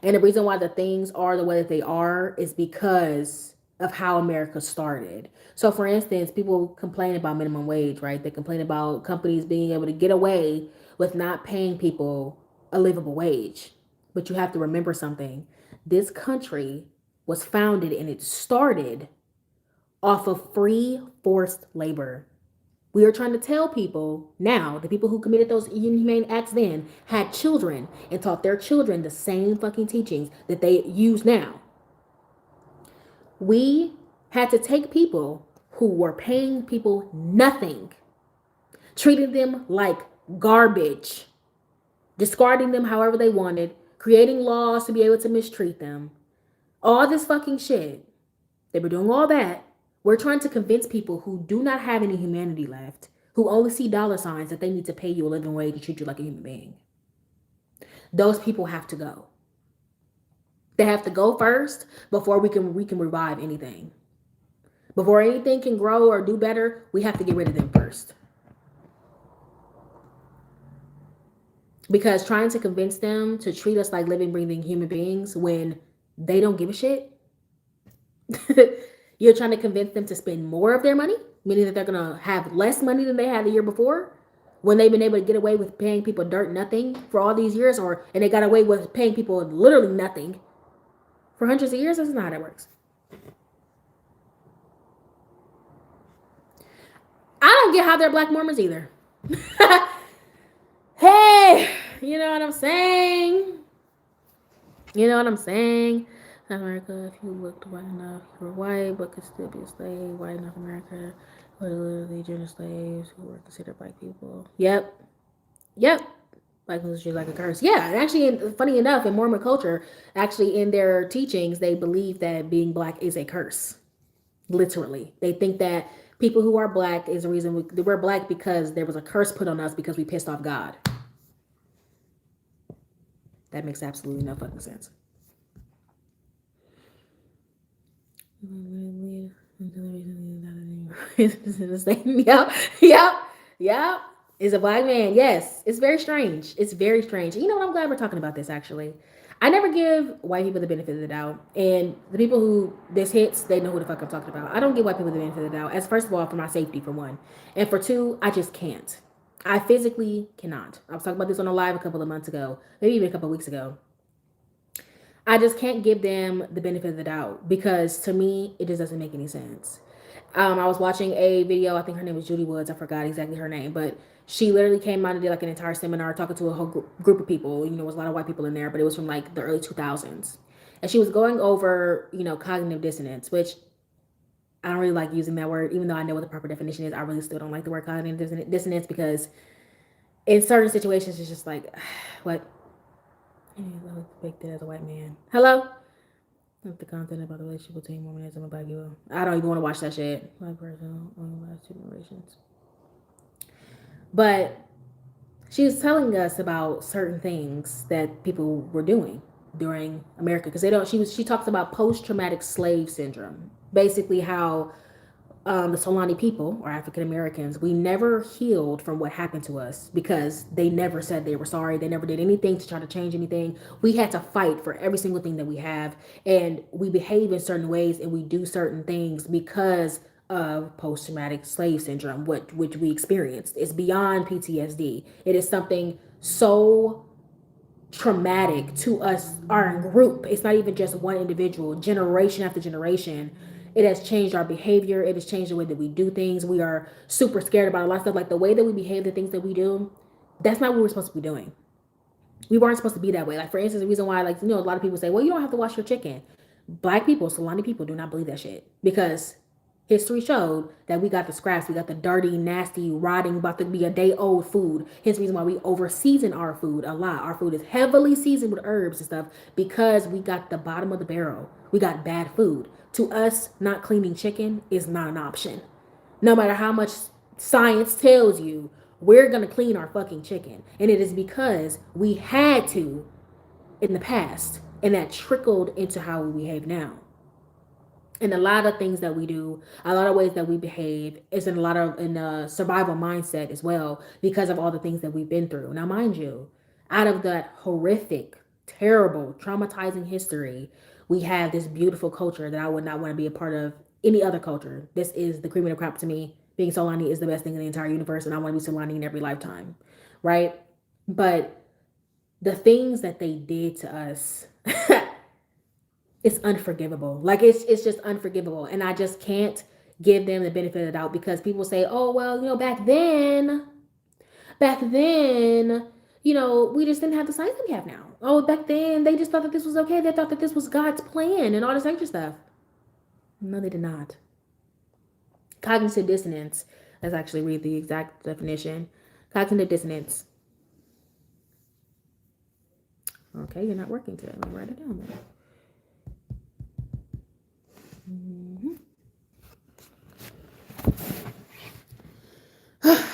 And the reason why the things are the way that they are is because of how America started. So for instance, people complain about minimum wage, right? They complain about companies being able to get away with not paying people a livable wage. But you have to remember something. This country was founded and it started off of free forced labor. We are trying to tell people now, the people who committed those inhumane acts then had children and taught their children the same fucking teachings that they use now. We had to take people who were paying people nothing, treating them like garbage, discarding them however they wanted, creating laws to be able to mistreat them. All this fucking shit. They were doing all that. We're trying to convince people who do not have any humanity left, who only see dollar signs, that they need to pay you a living wage and treat you like a human being. Those people have to go. They have to go first before we can revive anything. Before anything can grow or do better, we have to get rid of them first. Because trying to convince them to treat us like living, breathing human beings when they don't give a shit, you're trying to convince them to spend more of their money, meaning that they're going to have less money than they had the year before, when they've been able to get away with paying people dirt nothing for all these years, and they got away with paying people literally nothing for hundreds of years. That's not how that works. I don't get how they're Black Mormons either. Hey, you know what I'm saying? You know what I'm saying? America, if you looked white enough, you were white, but could still be a slave. White enough America were literally Legion slaves who were considered black people. Yep. Black was just like a curse. Yeah, and actually, funny enough, in Mormon culture, actually in their teachings, they believe that being black is a curse. Literally, they think that people who are black is the reason we're black, because there was a curse put on us because we pissed off God. That makes absolutely no fucking sense. Yep. Is a black man. Yes, it's very strange. It's very strange. You know what? I'm glad we're talking about this. Actually, I never give white people the benefit of the doubt, and the people who this hits, they know who the fuck I'm talking about. I don't give white people the benefit of the doubt. As first of all, for my safety, for one, and for two, I just can't. I physically cannot. I was talking about this on a live a couple of months ago, maybe even a couple of weeks ago. I just can't give them the benefit of the doubt, because to me, it just doesn't make any sense. I was watching a video. I think her name was Judy Woods. I forgot exactly her name, but she literally came out and did like an entire seminar talking to a whole group of people. You know, there was a lot of white people in there, but it was from like the early 2000s. And she was going over, cognitive dissonance, which I don't really like using that word, even though I know what the proper definition is. I really still don't like the word cognitive dissonance, because in certain situations, it's just like, what? Depicted as a white man. Hello? The content about the relationship between Mormonism and black people. I don't even want to watch that shit. My personal, only last 2 generations. But she was telling us about certain things that people were doing during America, because they don't. She talks about post-traumatic slave syndrome. Basically, how the Solani people, or African Americans, we never healed from what happened to us, because they never said they were sorry. They never did anything to try to change anything. We had to fight for every single thing that we have, and we behave in certain ways and we do certain things because of post-traumatic slave syndrome, which we experienced. It's beyond PTSD. It is something so traumatic to us, our group. It's not even just one individual. Generation after generation, it has changed our behavior. It has changed the way that we do things. We are super scared about a lot of stuff. Like the way that we behave, the things that we do, that's not what we're supposed to be doing. We weren't supposed to be that way. Like, for instance, the reason why, a lot of people say, well, you don't have to wash your chicken. Black people, Solani people, do not believe that shit, because history showed that we got the scraps, we got the dirty, nasty, rotting, about to be a day old food. Hence the reason why we over season our food a lot. Our food is heavily seasoned with herbs and stuff, because we got the bottom of the barrel. We got bad food. To us, not cleaning chicken is not an option. No matter how much science tells you, we're going to clean our fucking chicken. And it is because we had to in the past, and that trickled into how we behave now. And a lot of things that we do, a lot of ways that we behave, is in a survival mindset as well, because of all the things that we've been through. Now, mind you, out of that horrific, terrible, traumatizing history, we have this beautiful culture that I would not want to be a part of any other culture. This is the cream of the crop to me. Being Solani is the best thing in the entire universe, and I want to be Solani in every lifetime, right? But the things that they did to us, it's unforgivable. Like, it's just unforgivable. And I just can't give them the benefit of the doubt, because people say, oh, well, back then, we just didn't have the science that we have now. Oh, back then, they just thought that this was okay. They thought that this was God's plan and all this extra stuff. No, they did not. Cognitive dissonance. Let's actually read the exact definition. Cognitive dissonance. Okay, you're not working today. Let me write it down there.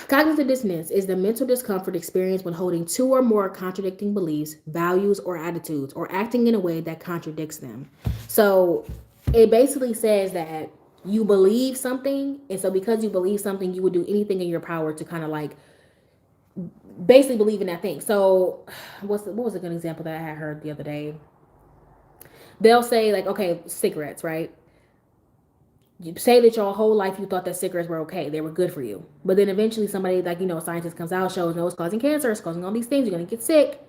Cognitive dissonance is the mental discomfort experienced when holding two or more contradicting beliefs, values, or attitudes, or acting in a way that contradicts them. So it basically says that you believe something, and so because you believe something, you would do anything in your power to kind of like basically believe in that thing. So what was a good example that I had heard the other day? They'll say like, okay, cigarettes, right? You say that your whole life you thought that cigarettes were okay, they were good for you, but then eventually somebody like a scientist comes out, shows no, it's causing cancer, it's causing all these things, you're gonna get sick.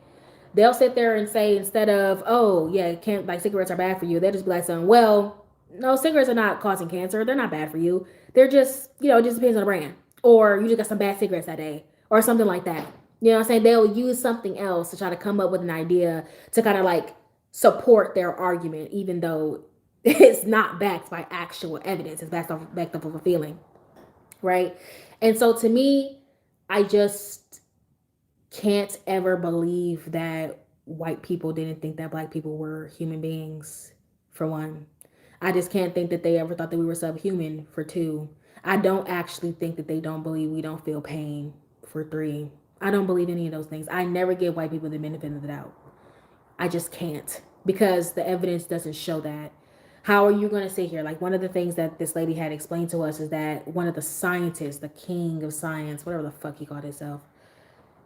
They'll sit there and say, instead of, oh yeah, can't, like, cigarettes are bad for you, they'll just be like saying, well, no, cigarettes are not causing cancer, they're not bad for you, they're just, it just depends on the brand, or you just got some bad cigarettes that day, or something like that. You know what I'm saying? They'll use something else to try to come up with an idea to kind of like support their argument, even though it's not backed by actual evidence. It's backed up of a feeling, right? And so to me, I just can't ever believe that white people didn't think that black people were human beings, for one. I just can't think that they ever thought that we were subhuman, for two. I don't actually think that they don't believe we don't feel pain, for three. I don't believe any of those things. I never give white people the benefit of the doubt. I just can't, because the evidence doesn't show that. How are you going to sit here? Like, one of the things that this lady had explained to us is that one of the scientists, the king of science, whatever the fuck he called himself,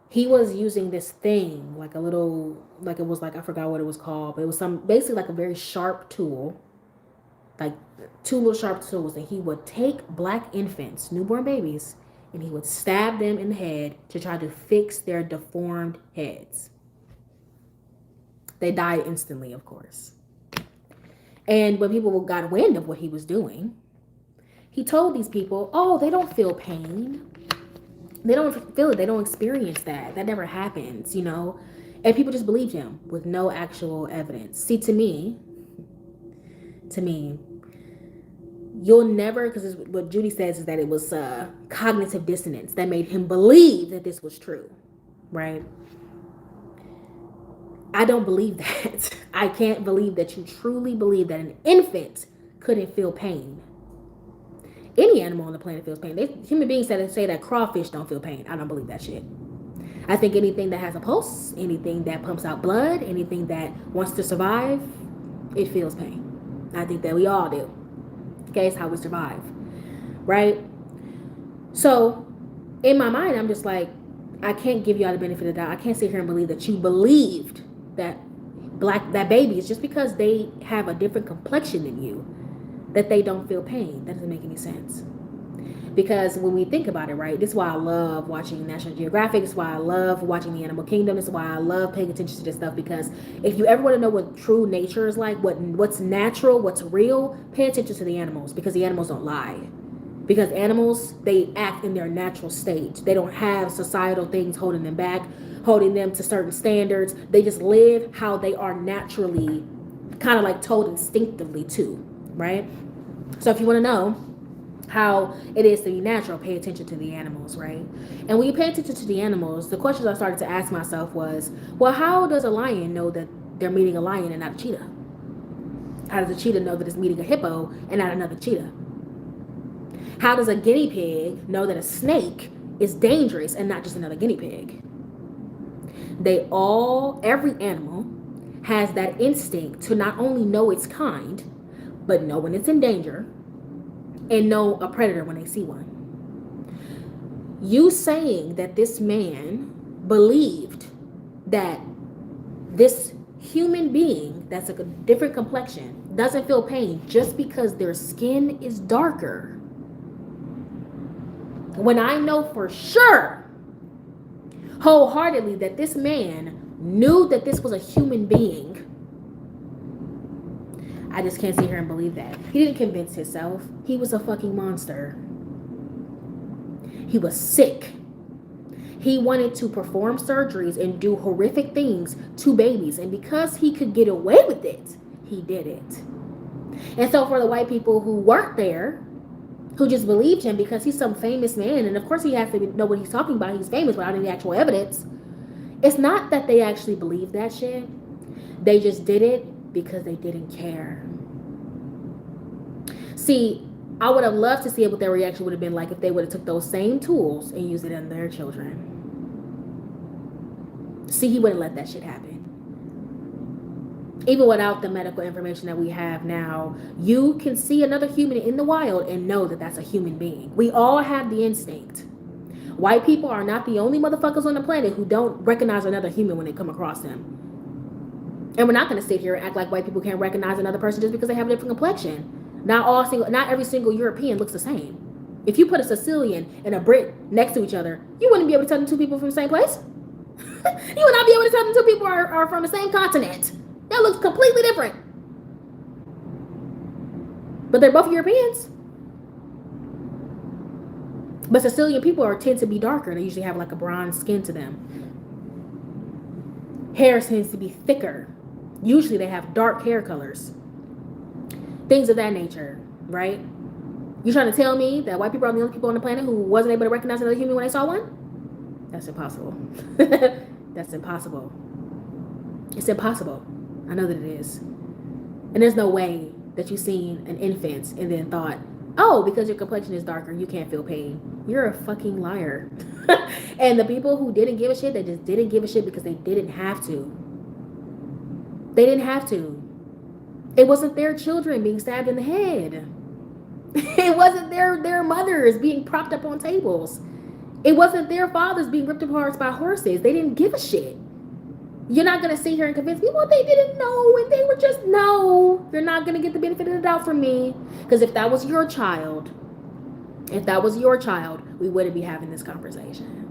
he was using this thing, like a little, like it was like, I forgot what it was called, but it was some, basically like a very sharp tool, like two little sharp tools, and he would take black infants, newborn babies, and he would stab them in the head to try to fix their deformed heads. They died instantly, of course. And when people got wind of what he was doing, he told these people, oh, they don't feel pain. They don't feel it. They don't experience that. That never happens, And people just believed him with no actual evidence. See, to me, you'll never, because what Judy says is that it was cognitive dissonance that made him believe that this was true, right? I don't believe that. I can't believe that you truly believe that an infant couldn't feel pain. Any animal on the planet feels pain. Human beings say that crawfish don't feel pain. I don't believe that shit. I think anything that has a pulse, anything that pumps out blood, anything that wants to survive, it feels pain. I think that we all do. Okay, it's how we survive, right? So in my mind, I'm just like, I can't give you all the benefit of the doubt. I can't sit here and believe that you believed that that baby is just because they have a different complexion than you, that they don't feel pain. That doesn't make any sense. Because when we think about it, right, this is why I love watching National Geographic. This is why I love watching the Animal Kingdom. This is why I love paying attention to this stuff. Because if you ever want to know what true nature is like, what's natural, what's real, pay attention to the animals, because the animals don't lie. Because animals, they act in their natural state. They don't have societal things holding them back, holding them to certain standards. They just live how they are naturally, kind of like told instinctively too, right? So if you want to know how it is to be natural, pay attention to the animals, right? And when you pay attention to the animals, the questions I started to ask myself was, well, how does a lion know that they're meeting a lion and not a cheetah? How does a cheetah know that it's meeting a hippo and not another cheetah? How does a guinea pig know that a snake is dangerous and not just another guinea pig? Every animal has that instinct to not only know its kind, but know when it's in danger and know a predator when they see one. You saying that this man believed that this human being that's a different complexion doesn't feel pain just because their skin is darker, when I know for sure, wholeheartedly, that this man knew that this was a human being, I just can't sit here and believe that. He didn't convince himself. He was a fucking monster. He was sick. He wanted to perform surgeries and do horrific things to babies. And because he could get away with it, he did it. And so for the white people who weren't there, who just believed him because he's some famous man, and of course he has to know what he's talking about. He's famous without any actual evidence. It's not that they actually believe that shit. They just did it because they didn't care. See, I would have loved to see what their reaction would have been like if they would have took those same tools and used it on their children. See, he wouldn't let that shit happen. Even without the medical information that we have now, you can see another human in the wild and know that that's a human being. We all have the instinct. White people are not the only motherfuckers on the planet who don't recognize another human when they come across them. And we're not going to sit here and act like white people can't recognize another person just because they have a different complexion. Not every single European looks the same. If you put a Sicilian and a Brit next to each other, you wouldn't be able to tell them two people from the same place. You would not be able to tell them two people are from the same continent. That looks completely different. But they're both Europeans. But Sicilian people tend to be darker. They usually have like a bronze skin to them. Hair tends to be thicker. Usually they have dark hair colors. Things of that nature, right? You trying to tell me that white people are the only people on the planet who wasn't able to recognize another human when they saw one? That's impossible. That's impossible. It's impossible. I know that it is. And there's no way that you've seen an infant and then thought, oh, because your complexion is darker, you can't feel pain. You're a fucking liar. And the people who didn't give a shit, they just didn't give a shit because they didn't have to. They didn't have to. It wasn't their children being stabbed in the head. It wasn't their mothers being propped up on tables. It wasn't their fathers being ripped apart by horses. They didn't give a shit. You're not going to sit here and convince me, well, they didn't know and they were just, no. You're not going to get the benefit of the doubt from me. Because if that was your child, we wouldn't be having this conversation.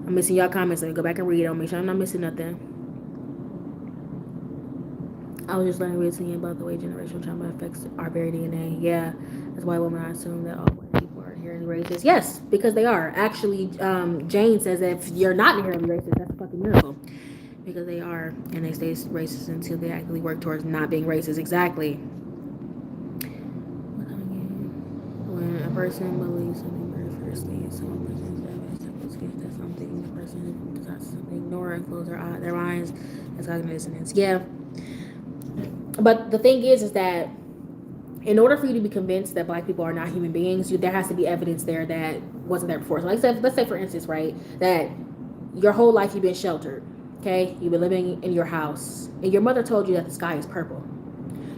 I'm missing y'all comments. Let me go back and read them. Make sure I'm not missing nothing. I was just learning recently about the way generational trauma affects our very DNA. Yeah, that's why women assume that all white people are inherently racist. Yes, because they are. Actually, Jane says that if you're not inherently racist, that's a fucking miracle. Because they are, and they stay racist until they actively work towards not being racist. Exactly. When a person believes something very firstly, someone that's something the person decides to ignore and close their minds as cognitive dissonance. Yeah. But the thing is that in order for you to be convinced that black people are not human beings, there has to be evidence there that wasn't there before. So let's say for instance, right, that your whole life you've been sheltered, okay? You've been living in your house, and your mother told you that the sky is purple.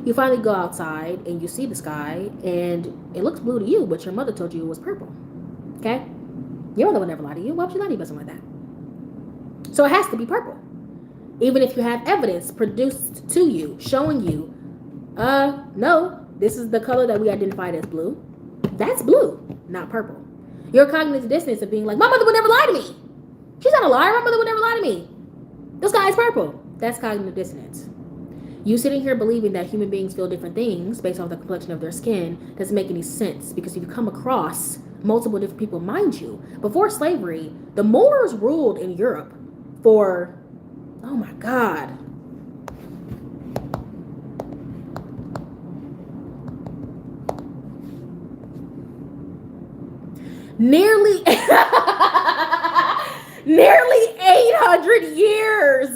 You finally go outside, and you see the sky, and it looks blue to you, but your mother told you it was purple, okay? Your mother would never lie to you. Why would you lie to you about something like that? So it has to be purple. Even if you have evidence produced to you, showing you, no, this is the color that we identified as blue. That's blue, not purple. Your cognitive dissonance of being like, my mother would never lie to me. She's not a liar. My mother would never lie to me. The sky is purple. That's cognitive dissonance. You sitting here believing that human beings feel different things based off the complexion of their skin doesn't make any sense, because if you come across multiple different people, mind you, before slavery, the Moors ruled in Europe for, oh my God, nearly 800 years.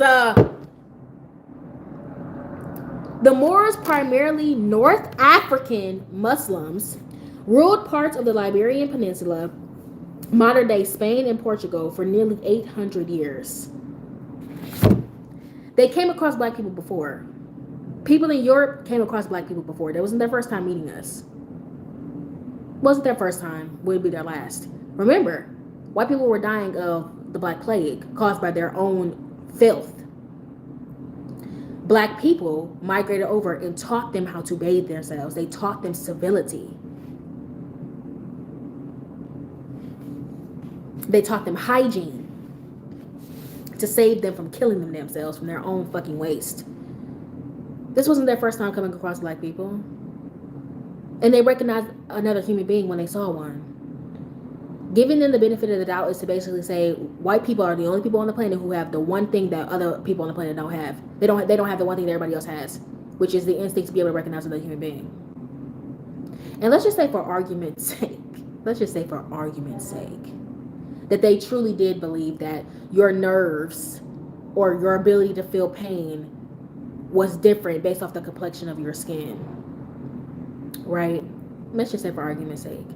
The Moors, primarily North African Muslims, ruled parts of the Iberian Peninsula, modern day Spain and Portugal, for nearly 800 years. They came across black people before. People in Europe came across black people before. That wasn't their first time meeting us. Wasn't their first time, would be their last. Remember, white people were dying of the Black Plague caused by their own filth. Black people migrated over and taught them how to bathe themselves. They taught them civility. They taught them hygiene to save them from killing themselves from their own fucking waste. This wasn't their first time coming across black people. And they recognized another human being when they saw one. Giving them the benefit of the doubt is to basically say white people are the only people on the planet who have the one thing that other people on the planet don't have. They don't have the one thing that everybody else has. which is the instinct to be able to recognize another human being. And let's just say for argument's sake, that they truly did believe that your nerves or your ability to feel pain was different based off the complexion of your skin, right? Let's just say for argument's sake,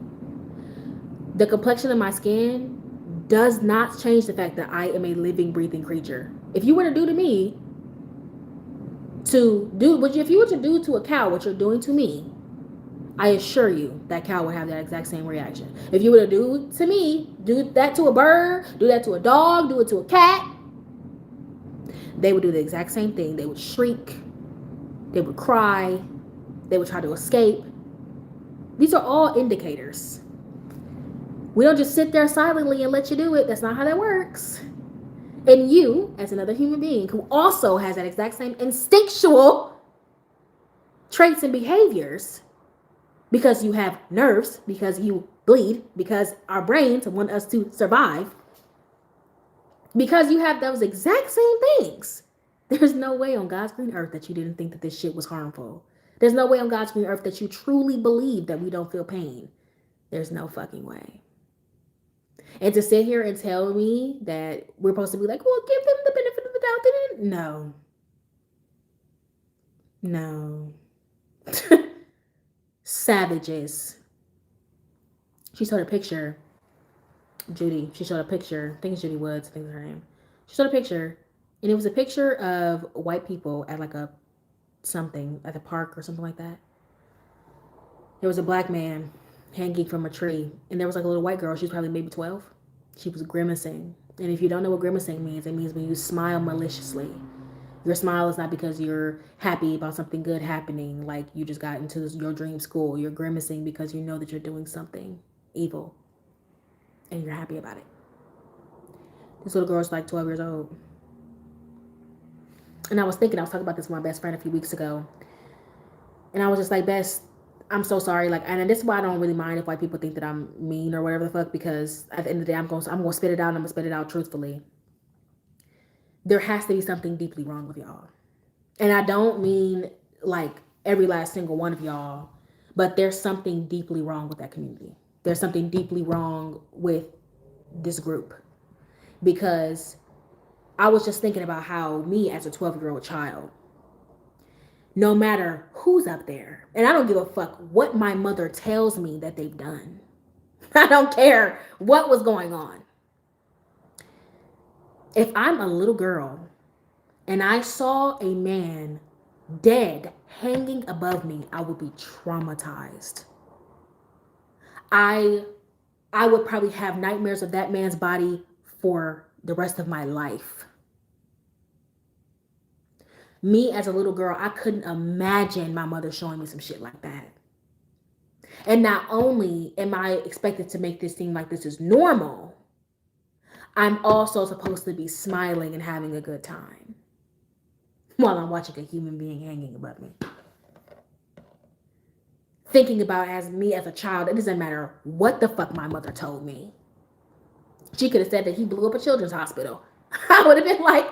the complexion of my skin does not change the fact that I am a living, breathing creature. If you were to do to me, if you were to do to a cow what you're doing to me, I assure you that cow would have that exact same reaction. If you were to do to me, do that to a bird, do that to a dog, do it to a cat, they would do the exact same thing. They would shriek, they would cry, they would try to escape. These are all indicators. We don't just sit there silently and let you do it. That's not how that works. And you, as another human being who also has that exact same instinctual traits and behaviors, because you have nerves, because you bleed, because our brains want us to survive, because you have those exact same things, there's no way on God's green earth that you didn't think that this shit was harmful. There's no way on God's green earth that you truly believe that we don't feel pain. There's no fucking way. And to sit here and tell me that we're supposed to be like, well, give them the benefit of the doubt. No. Savages. She showed a picture. Judy. She showed a picture. I think it's Judy Woods. I think that's her name. She showed a picture. And it was a picture of white people at like at the park or something like that. There was a black man hanging from a tree. And there was like a little white girl. She was probably maybe 12. She was grimacing. And if you don't know what grimacing means, it means when you smile maliciously. Your smile is not because you're happy about something good happening, like you just got into your dream school. You're grimacing because you know that you're doing something evil. And you're happy about it. This little girl's like 12 years old. And I was talking about this with my best friend a few weeks ago. And I was just like, Bess, I'm so sorry. Like, and this is why I don't really mind if white people think that I'm mean or whatever the fuck, because at the end of the day, I'm going to spit it out and I'm going to spit it out truthfully. There has to be something deeply wrong with y'all. And I don't mean like every last single one of y'all, but there's something deeply wrong with that community. There's something deeply wrong with this group. Because I was just thinking about how me as a 12-year-old child, no matter who's up there, and I don't give a fuck what my mother tells me that they've done. I don't care what was going on. If I'm a little girl and I saw a man dead hanging above me, I would be traumatized. I would probably have nightmares of that man's body for the rest of my life. Me as a little girl, I couldn't imagine my mother showing me some shit like that. And not only am I expected to make this seem like this is normal, I'm also supposed to be smiling and having a good time while I'm watching a human being hanging above me. Thinking about as a child, it doesn't matter what the fuck my mother told me. She could have said that he blew up a children's hospital. I would have been like,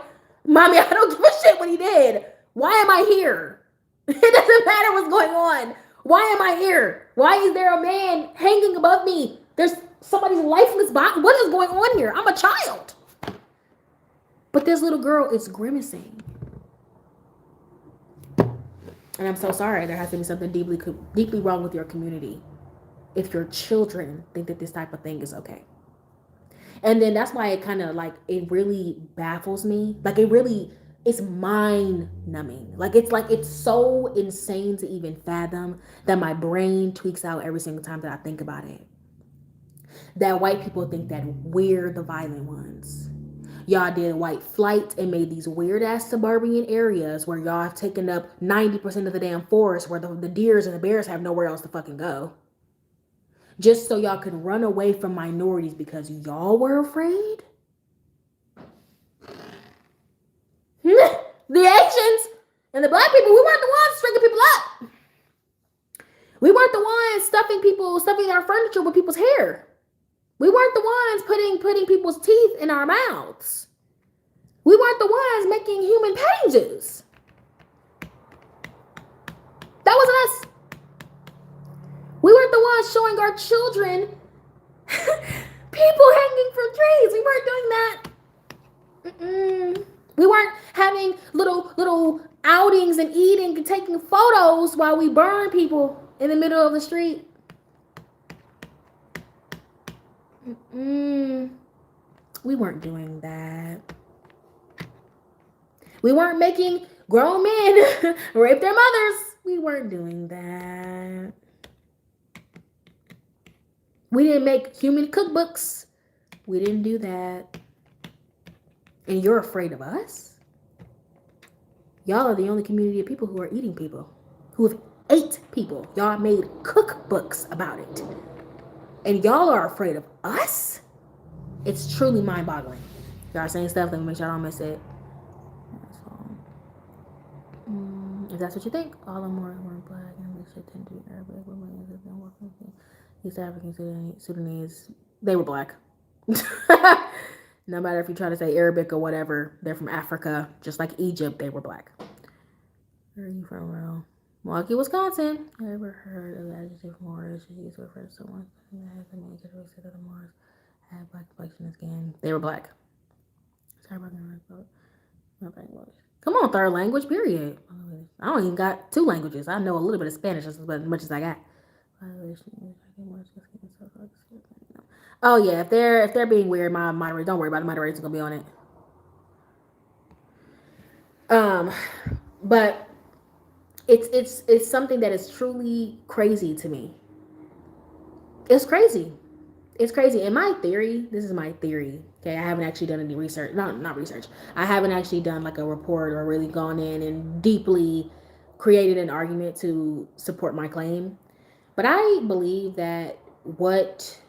Mommy, I don't give a shit what he did. Why am I here? It doesn't matter what's going on. Why am I here? Why is there a man hanging above me? There's somebody's lifeless body. What is going on here? I'm a child. But this little girl is grimacing. And I'm so sorry. There has to be something deeply wrong with your community if your children think that this type of thing is okay. And then that's why it kind of like, it really baffles me. Like it's mind numbing. It's so insane to even fathom that my brain tweaks out every single time that I think about it. That white people think that we're the violent ones. Y'all did white flight and made these weird ass suburban areas where y'all have taken up 90% of the damn forest where the deers and the bears have nowhere else to fucking go. Just so y'all could run away from minorities because y'all were afraid? The Asians and the black people, we weren't the ones stringing people up. We weren't the ones stuffing our furniture with people's hair. We weren't the ones putting people's teeth in our mouths. We weren't the ones making human pain juice. That wasn't us. We weren't the ones showing our children people hanging from trees. We weren't doing that. Mm-mm. We weren't having little outings and eating and taking photos while we burn people in the middle of the street. Mm-mm. We weren't doing that. We weren't making grown men rape their mothers. We weren't doing that. We didn't make human cookbooks. We didn't do that. And you're afraid of us? Y'all are the only community of people who are eating people, who have ate people. Y'all made cookbooks about it. And y'all are afraid of us? It's truly mind-boggling. Y'all saying stuff, let me make sure I don't miss it. If that's what you think, all of them were black and they should tend to be Arabic. East African, Sudanese, they were black. No matter if you try to say Arabic or whatever, they're from Africa. Just like Egypt, they were black. Where are you from, bro? Milwaukee, Wisconsin. I ever heard of the adjective Moorish used to refer to someone that has the main characteristic of the Moors had black complexion and skin. They were black. Sorry about that. Come on, third language, period. I don't even got two languages. I know a little bit of Spanish, as much as I got. Oh yeah, if they're being weird, my moderator, don't worry about it. My moderator's gonna be on it. But it's something that is truly crazy to me. It's crazy. It's crazy. And my theory, this is my theory. Okay, I haven't actually done any research. Not research. I haven't actually done like a report or really gone in and deeply created an argument to support my claim. But I believe that what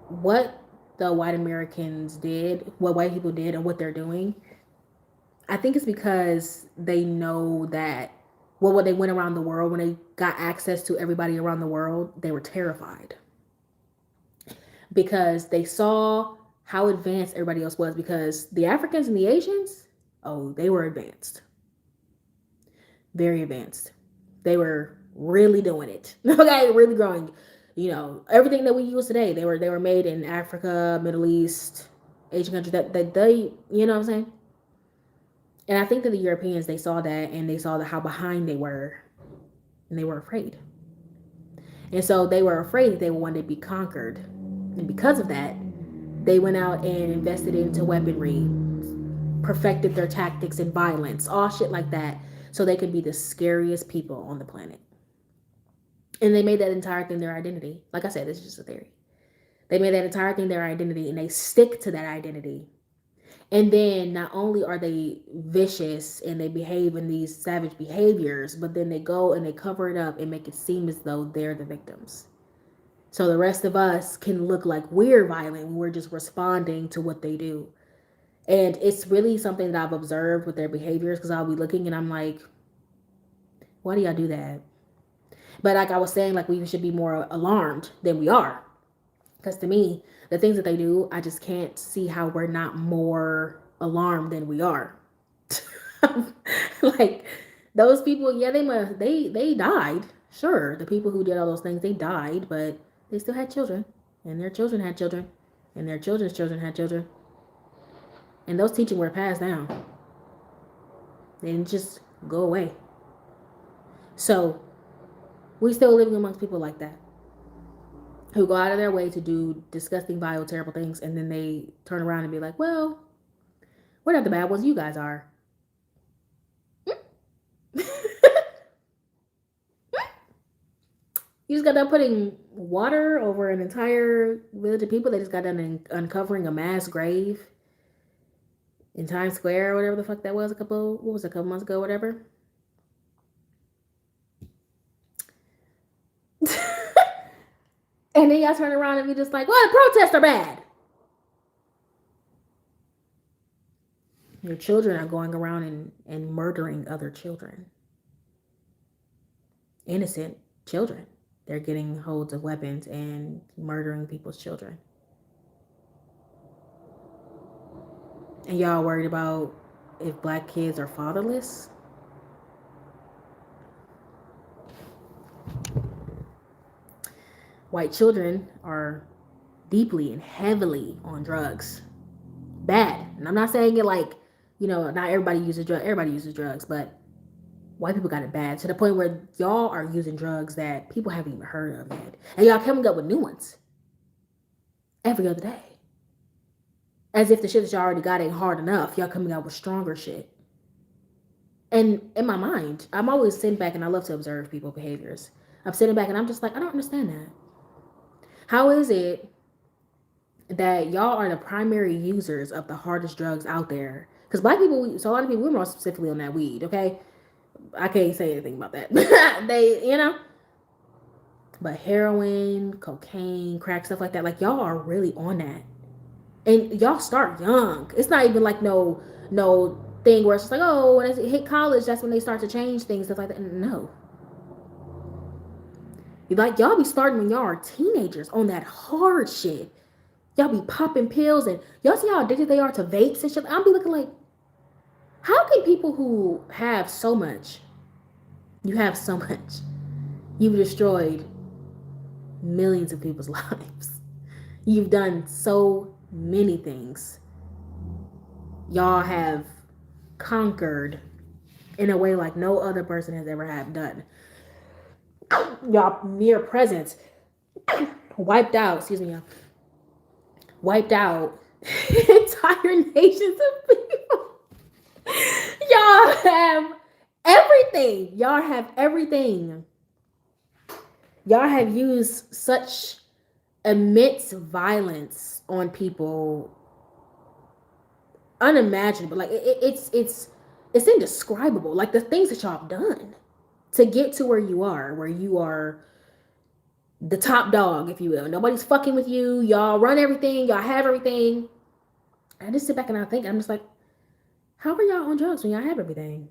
the white Americans did, what white people did, and what they're doing, I think it's because they know that, well, when they went around the world, when they got access to everybody around the world, they were terrified. Because they saw how advanced everybody else was. Because the Africans and the Asians, oh, they were advanced. Very advanced. They were really doing it. Okay, really growing. You know, everything that we use today, they were made in Africa, Middle East, Asian countries. That they, you know what I'm saying? And I think that the Europeans, they saw that, and they saw how behind they were, and they were afraid. And so they were afraid that they would one day be conquered. And because of that, they went out and invested into weaponry, perfected their tactics and violence, all shit like that, so they could be the scariest people on the planet. And they made that entire thing their identity. Like I said, it's just a theory. They made that entire thing their identity, and they stick to that identity. And then not only are they vicious and they behave in these savage behaviors, but then they go and they cover it up and make it seem as though they're the victims. So the rest of us can look like we're violent when we're just responding to what they do. And it's really something that I've observed with their behaviors, because I'll be looking and I'm like, why do y'all do that? But like I was saying, like we should be more alarmed than we are. Because to me, the things that they do, I just can't see how we're not more alarmed than we are. Like those people, yeah, they died. Sure, the people who did all those things, they died, but they still had children, and their children had children, and their children's children had children. And those teachings were passed down. They didn't just go away. So we still living amongst people like that, who go out of their way to do disgusting, vile, terrible things, and then they turn around and be like, well, we're not the bad ones, you guys are. You just got done putting water over an entire village of people. They just got done uncovering a mass grave in Times Square or whatever the fuck that was a couple months ago, whatever. And then y'all turn around and be just like, well, the protests are bad. Your children are going around and murdering other children. Innocent children. They're getting holds of weapons and murdering people's children. And y'all worried about if black kids are fatherless? white children are deeply and heavily on drugs. Bad. And I'm not saying it like, not everybody uses drugs. Everybody uses drugs, but white people got it bad to the point where y'all are using drugs that people haven't even heard of yet. And y'all coming up with new ones every other day. As if the shit that y'all already got ain't hard enough. Y'all coming out with stronger shit. And in my mind, I'm always sitting back and I love to observe people's behaviors. I'm sitting back and I'm just like, I don't understand that. How is it that y'all are the primary users of the hardest drugs out there? Because black people, so a lot of people, we're more specifically on that weed, okay? I can't say anything about that. They. But heroin, cocaine, crack, stuff like that, like y'all are really on that. And y'all start young. It's not even like no thing where it's just like, oh, when it hit college, that's when they start to change things, stuff like that. No. Like, y'all be starting when y'all are teenagers on that hard shit. Y'all be popping pills and y'all see how addicted they are to vapes and shit. I'll be looking like, how can people who have so much, you've destroyed millions of people's lives. You've done so many things. Y'all have conquered in a way like no other person has ever have done. Y'all mere presence wiped out entire nations of people. Y'all have everything. Y'all have used such immense violence on people, unimaginable. Like it's indescribable. Like the things that y'all have done to get to where you are the top dog, if you will. Nobody's fucking with you. Y'all run everything. Y'all have everything. I just sit back and I think, I'm just like, how are y'all on drugs when y'all have everything?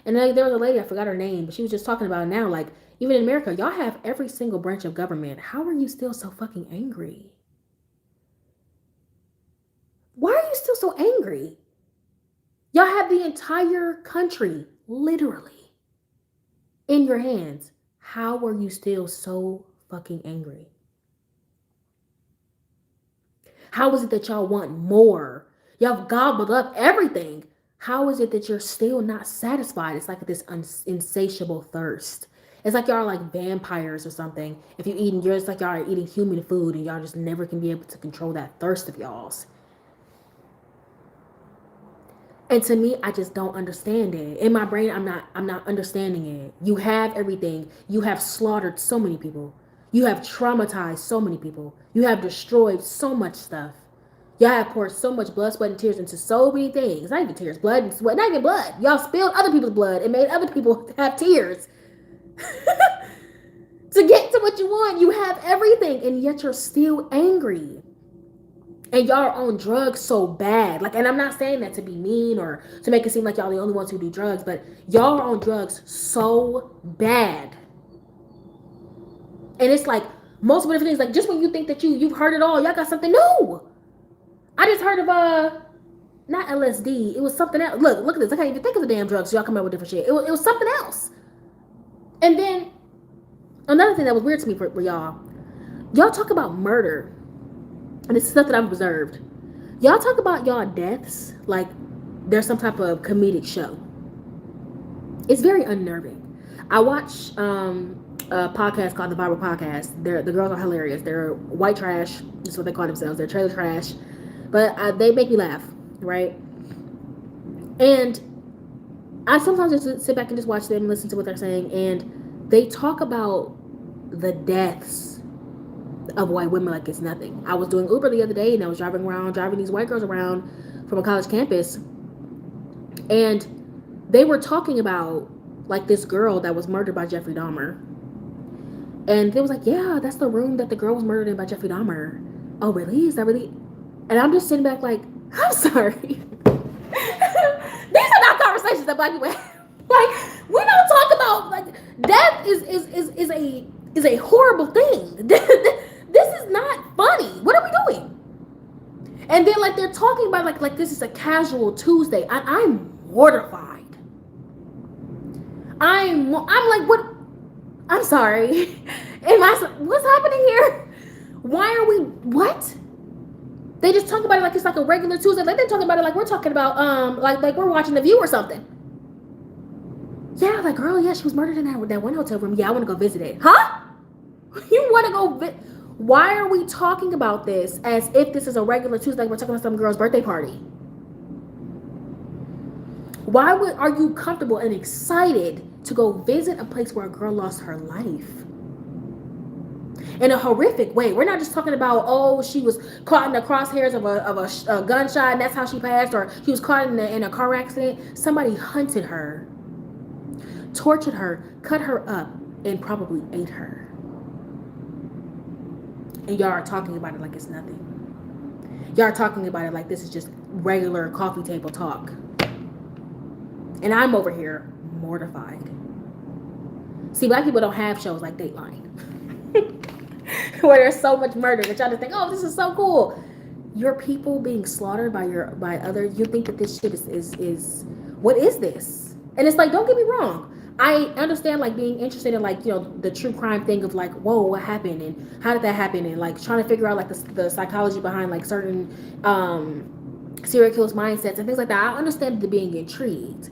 And like, there was a lady, I forgot her name, but she was just talking about it now, like, even in America, y'all have every single branch of government. How are you still so fucking angry? Why are you still so angry? Y'all have the entire country, literally, in your hands. How are you still so fucking angry? How is it that y'all want more? Y'all have gobbled up everything. How is it that you're still not satisfied? It's like this insatiable thirst. It's like y'all are like vampires or something. If you're eating, it's like y'all are eating human food and y'all just never can be able to control that thirst of y'all's. And to me, I just don't understand it. In my brain, I'm not understanding it. You have everything. You have slaughtered so many people. You have traumatized so many people. You have destroyed so much stuff. Y'all have poured so much blood, sweat, and tears into so many things. Not even tears, blood and sweat. Not even blood. Y'all spilled other people's blood and made other people have tears. To get to what you want, you have everything, and yet you're still angry. And y'all are on drugs so bad. Like, and I'm not saying that to be mean or to make it seem like y'all the only ones who do drugs, but y'all are on drugs so bad. And it's like, most of the things, like, just when you think that you've heard it all, y'all got something new. I just heard of, not LSD. It was something else. Look at this. I can't even think of the damn drugs. So y'all come up with different shit. It was something else. And then, another thing that was weird to me for y'all talk about murder. And it's stuff that I've observed. Y'all talk about y'all deaths like there's some type of comedic show. It's very unnerving. I watch a podcast called The Bible Podcast. The girls are hilarious. They're white trash. That's what they call themselves. They're trailer trash. But they make me laugh, right? And I sometimes just sit back and just watch them and listen to what they're saying. And they talk about the deaths of white women like it's nothing. I was doing Uber the other day and I was driving these white girls around from a college campus, and they were talking about like this girl that was murdered by Jeffrey Dahmer, and they was like, yeah, that's the room that the girl was murdered in by Jeffrey Dahmer. Oh really? Is that really? And I'm just sitting back like, I'm sorry. These are not conversations that black people have. Like, we don't talk about, like, death is a horrible thing. This is not funny. What are we doing? And then, like, they're talking about, like this is a casual Tuesday. I'm mortified. I'm I'm like, what? I'm sorry. What's happening here? Why are we, what? They just talk about it like it's like a regular Tuesday. Like they're talking about it like we're talking about, like we're watching The View or something. Yeah, like, girl, yeah, she was murdered in that one hotel room. Yeah, I want to go visit it. Huh? You want to go Why are we talking about this as if this is a regular Tuesday? Like we're talking about some girl's birthday party. Why are you comfortable and excited to go visit a place where a girl lost her life? In a horrific way. We're not just talking about, oh, she was caught in the crosshairs of a gunshot and that's how she passed, or she was caught in a car accident. Somebody hunted her, tortured her, cut her up, and probably ate her. And y'all are talking about it like it's nothing. Y'all are talking about it like this is just regular coffee table talk. And I'm over here mortified. See, black people don't have shows like Dateline. Where there's so much murder that y'all just think, oh, this is so cool. Your people being slaughtered by others, you think that this shit is what is this? And it's like, don't get me wrong. I understand like being interested in like, you know, the true crime thing of like, whoa, what happened and how did that happen, and like trying to figure out like the psychology behind like certain serial killers' mindsets and things like that. I understand the being intrigued.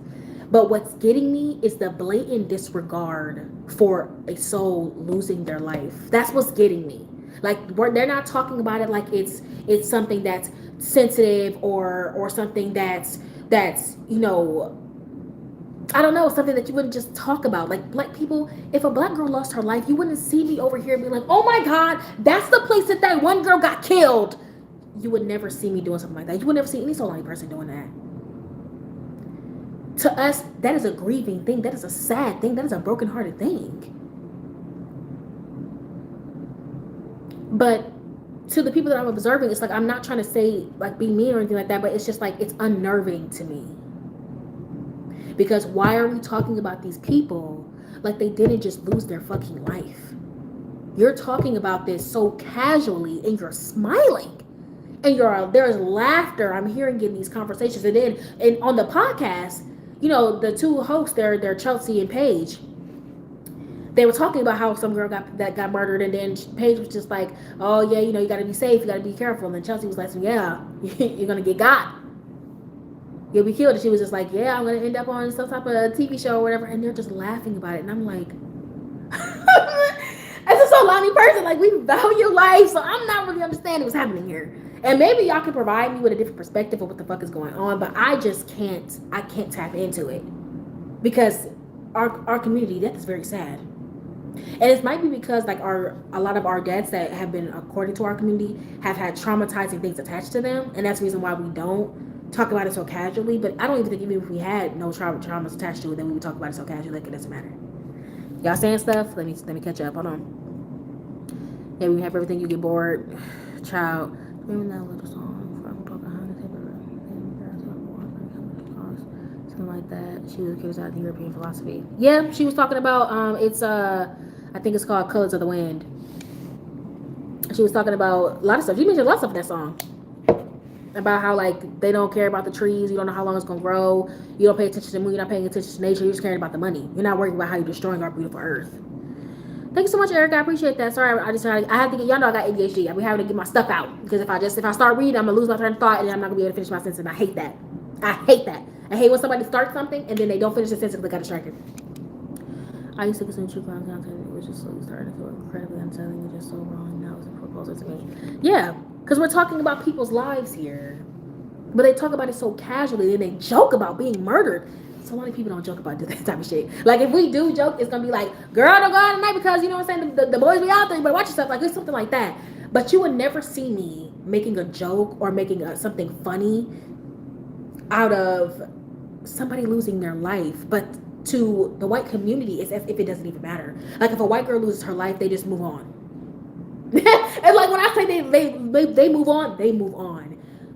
But what's getting me is the blatant disregard for a soul losing their life. That's what's getting me. Like they're not talking about it like it's something that's sensitive or something that's you know, I don't know, something that you wouldn't just talk about. Like black people, if a black girl lost her life, you wouldn't see me over here being like, oh my God, that's the place that one girl got killed. You would never see me doing something like that. You would never see any Solani person doing that. To us, that is a grieving thing. That is a sad thing. That is a brokenhearted thing. But to the people that I'm observing, it's like, I'm not trying to say like be mean or anything like that, but it's just like, it's unnerving to me. Because why are we talking about these people like they didn't just lose their fucking life? You're talking about this so casually and you're smiling. And there's laughter I'm hearing in these conversations. And then on the podcast, you know, the two hosts, they're Chelsea and Paige. They were talking about how some girl got murdered, and then Paige was just like, oh yeah, you know, you gotta be safe, you gotta be careful. And then Chelsea was like, yeah, you're gonna get got. You'll be killed. And she was just like, yeah, I'm gonna end up on some type of TV show or whatever. And they're just laughing about it. And I'm like, as a Solani person, like, we value life, so I'm not really understanding what's happening here. And maybe y'all can provide me with a different perspective of what the fuck is going on, but I just can't tap into it. Because our community, that is very sad. And it might be because like a lot of our deaths that have been according to our community have had traumatizing things attached to them, and that's the reason why we don't talk about it so casually. But I don't even think even if we had no traumas attached to it, then we would talk about it so casually like it doesn't matter. Y'all saying stuff? Let me catch up. Hold on. Yeah, we have everything. You get bored, child. Remember that little song from Pocahontas? Something like that. She was accused of the European philosophy. Yeah, she was talking about I think it's called Colors of the Wind. She was talking about a lot of stuff. She mentioned a lot of stuff in that song. About how like they don't care about the trees, you don't know how long it's gonna grow, you don't pay attention to the moon, you're not paying attention to nature, you're just caring about the money. You're not worried about how you're destroying our beautiful earth. Thank you so much, Erica. I appreciate that. Sorry, I have to get, y'all know I got ADHD. I'll be having to get my stuff out. Because if I start reading, I'm gonna lose my train of thought and I'm not gonna be able to finish my sentence. And I hate that. I hate when somebody starts something and then they don't finish the sentence because they got distracted. I used to consume true crime content. It was just slowly starting to feel incredibly unsettling and just so wrong. Now it's a proposal to me. Yeah, because we're talking about people's lives here. But they talk about it so casually and they joke about being murdered. So many people don't joke about that type of shit. Like if we do joke, it's gonna be like, girl, don't go out tonight because you know what I'm saying, the boys be out there, you better watch yourself. Like it's something like that. But you would never see me making a joke or making something funny out of somebody losing their life. But to the white community, it's as if it doesn't even matter. Like if a white girl loses her life, they just move on. And like when I say they move on, they move on.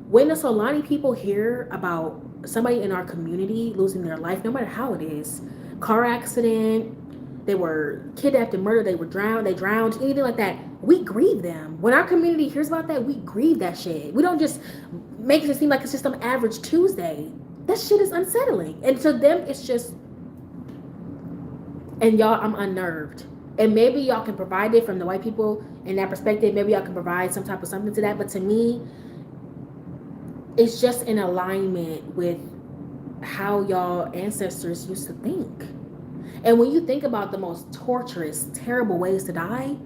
When the Solani people hear about somebody in our community losing their life, no matter how it is, car accident, they were kidnapped and murdered, they drowned, anything like that, we grieve them. When our community hears about that, we grieve that shit. We don't just make it seem like it's just some average Tuesday. That shit is unsettling. And to them, it's just And y'all, I'm unnerved. And maybe y'all can provide it from the white people in that perspective. Maybe y'all can provide some type of something to that. But to me, it's just in alignment with how y'all ancestors used to think. And when you think about the most torturous, terrible ways to die,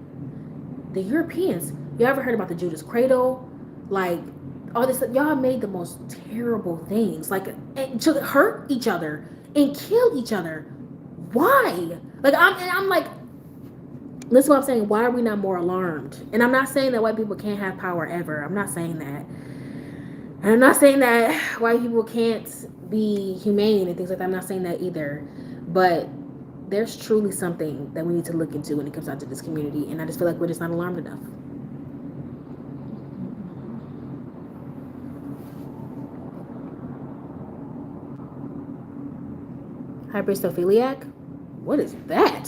the Europeans, you ever heard about the Judas Cradle? Like, all this, y'all made the most terrible things, like, to hurt each other and kill each other. Why? I'm like, listen, what I'm saying. Why are we not more alarmed? And I'm not saying that white people can't have power ever. I'm not saying that. And I'm not saying that white people can't be humane and things like that. I'm not saying that either. But there's truly something that we need to look into when it comes out to this community. And I just feel like we're just not alarmed enough. Hybristophiliac? What is that?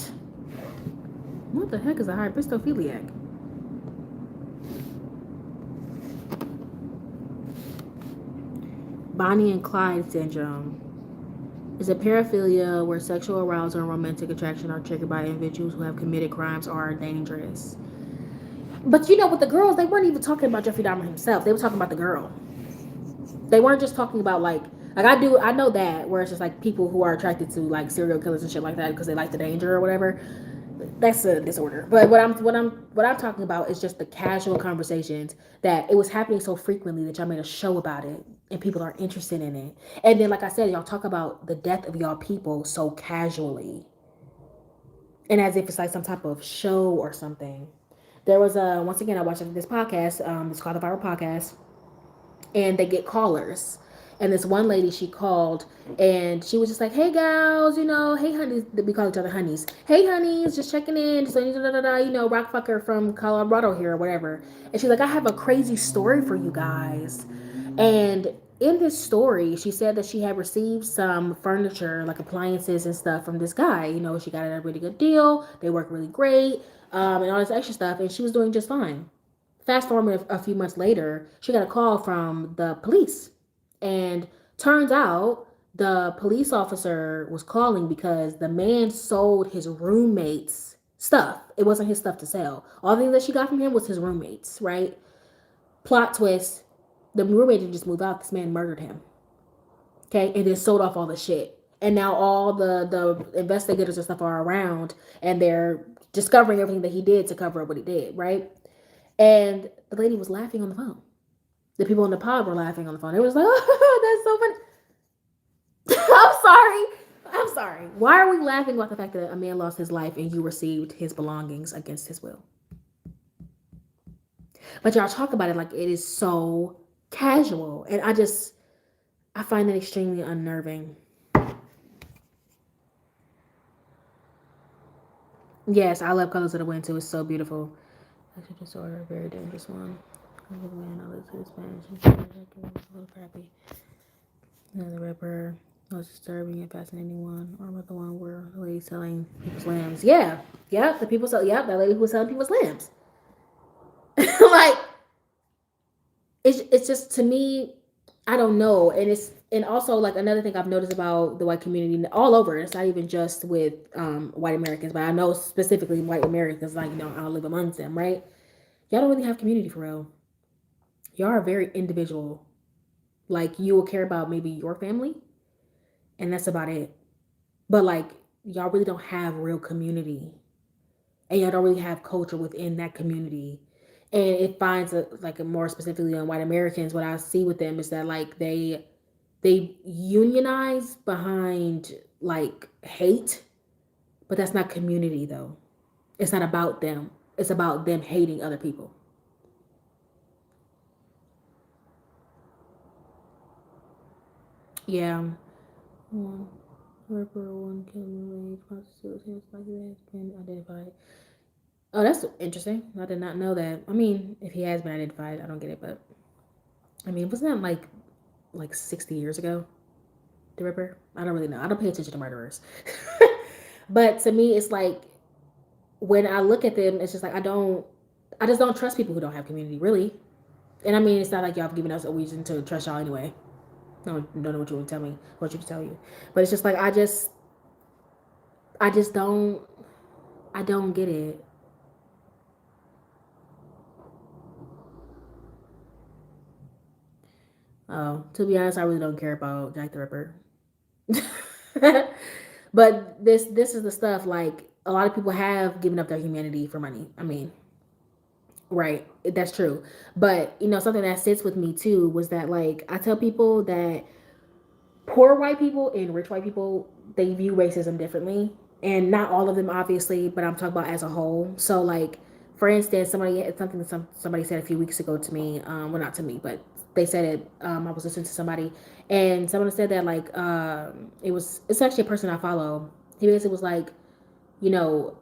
What the heck is a hybristophiliac? Bonnie and Clyde syndrome is a paraphilia where sexual arousal and romantic attraction are triggered by individuals who have committed crimes or are dangerous. But you know, with the girls, they weren't even talking about Jeffrey Dahmer himself. They were talking about the girl. They weren't just talking about like I know that where it's just like people who are attracted to like serial killers and shit like that because they like the danger or whatever. That's a disorder. But what I'm talking about is just the casual conversations that it was happening so frequently that y'all made a show about it and people are interested in it. And then like I said, y'all talk about the death of y'all people so casually. And as if it's like some type of show or something. There was a once again I watched this podcast, it's called the Viral Podcast, and they get callers. And this one lady, she called and she was just like, "Hey gals, you know, hey honeys," we call each other honeys. "Hey honeys, just checking in, just you know, rock fucker from Colorado here or whatever." And she's like, "I have a crazy story for you guys." And in this story, she said that she had received some furniture, like appliances and stuff, from this guy. You know, she got it at a really good deal. They work really great, and all this extra stuff, and she was doing just fine. Fast forward a few months later, she got a call from the police. And turns out the police officer was calling because the man sold his roommate's stuff. It wasn't his stuff to sell. All the things that she got from him was his roommate's, right? Plot twist, the roommate didn't just move out, this man murdered him. Okay, and then sold off all the shit. And now all the investigators and stuff are around and they're discovering everything that he did to cover up what he did, right? And the lady was laughing on the phone. The people in the pod were laughing on the phone. It was like, "Oh, that's so funny." I'm sorry. I'm sorry. Why are we laughing about the fact that a man lost his life and you received his belongings against his will? But y'all talk about it like it is so casual. And I find it extremely unnerving. Yes, I love Colors of the Wind too. It's so beautiful. Sexual disorder, a very dangerous one. Spanish. A little crappy. The Ripper, most disturbing and fascinating one, or about the one where the lady selling people's lambs. Yeah, yeah, the people sell. Yeah, that lady who was selling people's lambs. Like it's just to me, I don't know, and also like another thing I've noticed about the white community all over. It's not even just with white Americans, but I know specifically white Americans. Like you know, I live amongst them, right? Y'all don't really have community for real. Y'all are very individual. Like you will care about maybe your family, and that's about it. But like y'all really don't have real community, and y'all don't really have culture within that community. And it finds like a more specifically on white Americans. What I see with them is that like they unionize behind like hate, but that's not community though. It's not about them. It's about them hating other people. Yeah. One Ripper, one killing age prostitute like that has been identified. Oh, that's interesting. I did not know that. I mean, if he has been identified, I don't get it, but I mean, wasn't that like 60 years ago? The Ripper? I don't really know. I don't pay attention to murderers. But to me, it's like when I look at them, it's just like I just don't trust people who don't have community, really. And I mean, it's not like y'all have given us a reason to trust y'all anyway. No, don't know what you would tell me, what you would tell you. But it's just like I just don't. I don't get it. Oh, to be honest, I really don't care about Jack the Ripper. But this is the stuff, like, a lot of people have given up their humanity for money. I mean, right, that's true. But something that sits with me too was that, like, I tell people that poor white people and rich white people, they view racism differently, and not all of them obviously, but I'm talking about as a whole. So, like, for instance, somebody said a few weeks ago to me, well, not to me, but they said it. I was listening to somebody, and someone said that, like, it's actually a person I follow. He basically was like, you know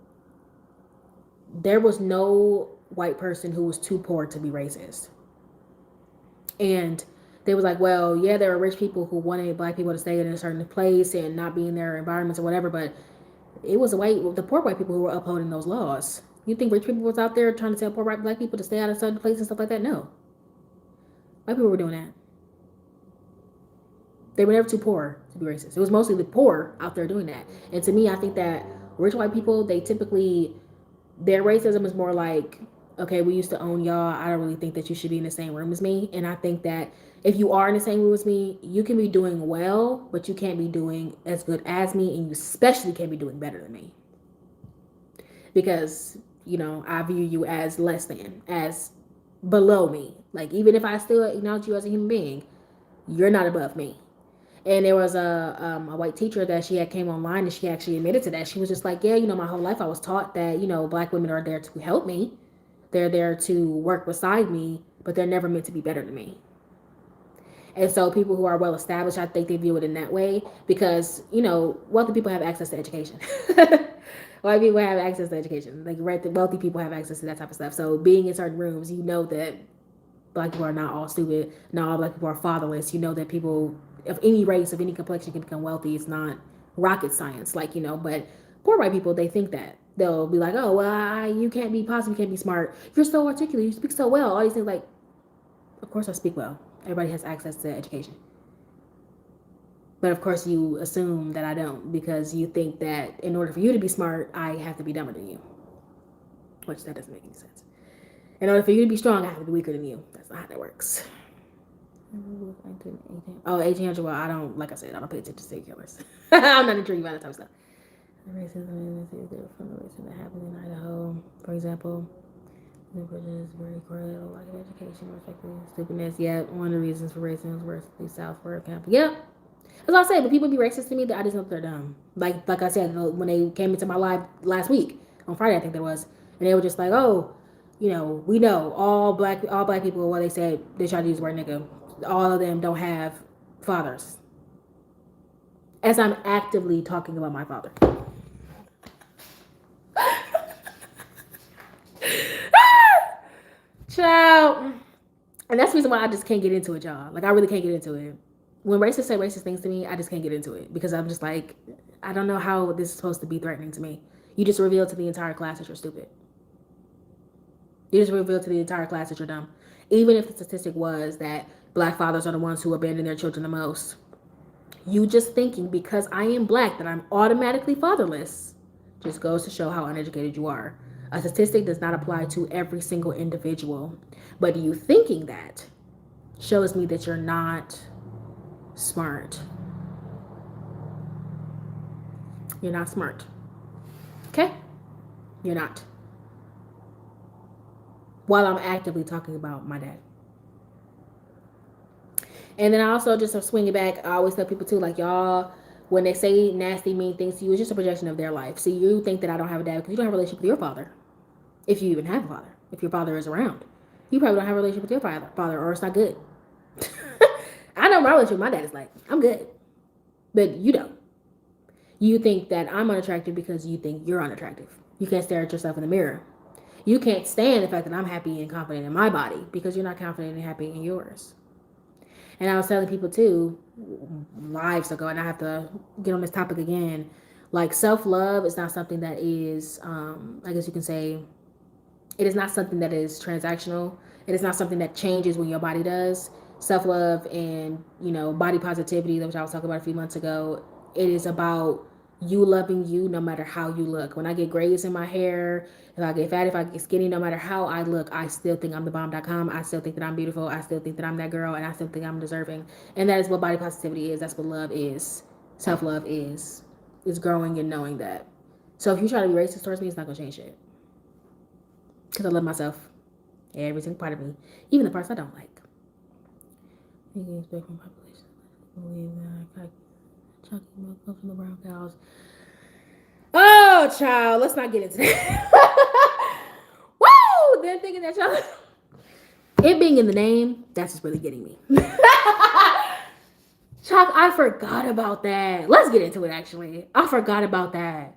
there was no white person who was too poor to be racist. And they was like, well, yeah, there were rich people who wanted black people to stay in a certain place and not be in their environments or whatever, but it was the poor white people who were upholding those laws. You think rich people was out there trying to tell poor white black people to stay out of certain places and stuff like that? No, white people were doing that. They were never too poor to be racist. It was mostly the poor out there doing that. And to me, I think that rich white people, they typically, their racism is more like, okay, we used to own y'all. I don't really think that you should be in the same room as me. And I think that if you are in the same room as me, you can be doing well, but you can't be doing as good as me, and you especially can't be doing better than me. Because, I view you as less than, as below me. Like, even if I still acknowledge you as a human being, you're not above me. And there was a white teacher that she had came online, and she actually admitted to that. She was just like, yeah, my whole life I was taught that, black women are there to help me. They're there to work beside me, but they're never meant to be better than me. And so people who are well established, I think they view it in that way because, wealthy people have access to education. White people have access to education. Like, right, the wealthy people have access to that type of stuff. So being in certain rooms, that black people are not all stupid. Not all black people are fatherless. You know that people of any race, of any complexion, can become wealthy. It's not rocket science, but poor white people, they think that. They'll be like, oh, well, you can't be positive, you can't be smart. You're so articulate, you speak so well. All these things, like, of course I speak well. Everybody has access to education. But of course you assume that I don't because you think that in order for you to be smart, I have to be dumber than you. Which that doesn't make any sense. In order for you to be strong, I have to be weaker than you. That's not how that works. Oh, 1800. Well, I don't, like I said, I don't pay attention to serial killers. I'm not intrigued by that type of stuff. Racism is from the racism that happened in Idaho, for example. The is very correlated with lack of education, respectively. Stupidness. Yeah, one of the reasons for racism is worse the South for example. Yep. As I say, but people be racist to me, I just know they're dumb. Like I said, when they came into my live last week on Friday, I think that was, and they were just like, oh, we know all black people. What they said, they try to use the word nigga. All of them don't have fathers. As I'm actively talking about my father. Child. And that's the reason why I just can't get into it, y'all. Like, I really can't get into it. When racists say racist things to me, I just can't get into it because I'm just like, I don't know how this is supposed to be threatening to me. You just revealed to the entire class that you're stupid. You just revealed to the entire class that you're dumb. Even if the statistic was that black fathers are the ones who abandon their children the most. You just thinking because I am black that I'm automatically fatherless just goes to show how uneducated you are. A statistic does not apply to every single individual. But you thinking that shows me that you're not smart. You're not smart. Okay? You're not. While I'm actively talking about my dad. And then I also just swing it back. I always tell people too, like, y'all, when they say nasty, mean things to you, it's just a projection of their life. See, you think that I don't have a dad because you don't have a relationship with your father. If you even have a father. If your father is around. You probably don't have a relationship with your father or it's not good. I know my relationship with my dad is like, I'm good. But you don't. You think that I'm unattractive because you think you're unattractive. You can't stare at yourself in the mirror. You can't stand the fact that I'm happy and confident in my body because you're not confident and happy in yours. And I was telling people too, lives ago, and I have to get on this topic again. Like, self-love is not something that is, I guess you can say, it is not something that is transactional. It is not something that changes when your body does. Self-love and, body positivity, which I was talking about a few months ago, it is about you loving you no matter how you look. When I get grays in my hair, if I get fat, if I get skinny, no matter how I look, I still think I'm the bomb.com. I still think that I'm beautiful. I still think that I'm that girl, and I still think I'm deserving. And that is what body positivity is. That's what love is. Self love is. Is growing and knowing that. So if you try to be racist towards me, it's not gonna change shit. Because I love myself. Every single part of me. Even the parts I don't like. You can expect from population. Believe that chunky milk comes from the brown cows. Oh, child, let's not get into that. Woo! Then thinking that y'all, it being in the name, that's just really getting me. Chuck, I forgot about that. Let's get into it. Actually, I forgot about that.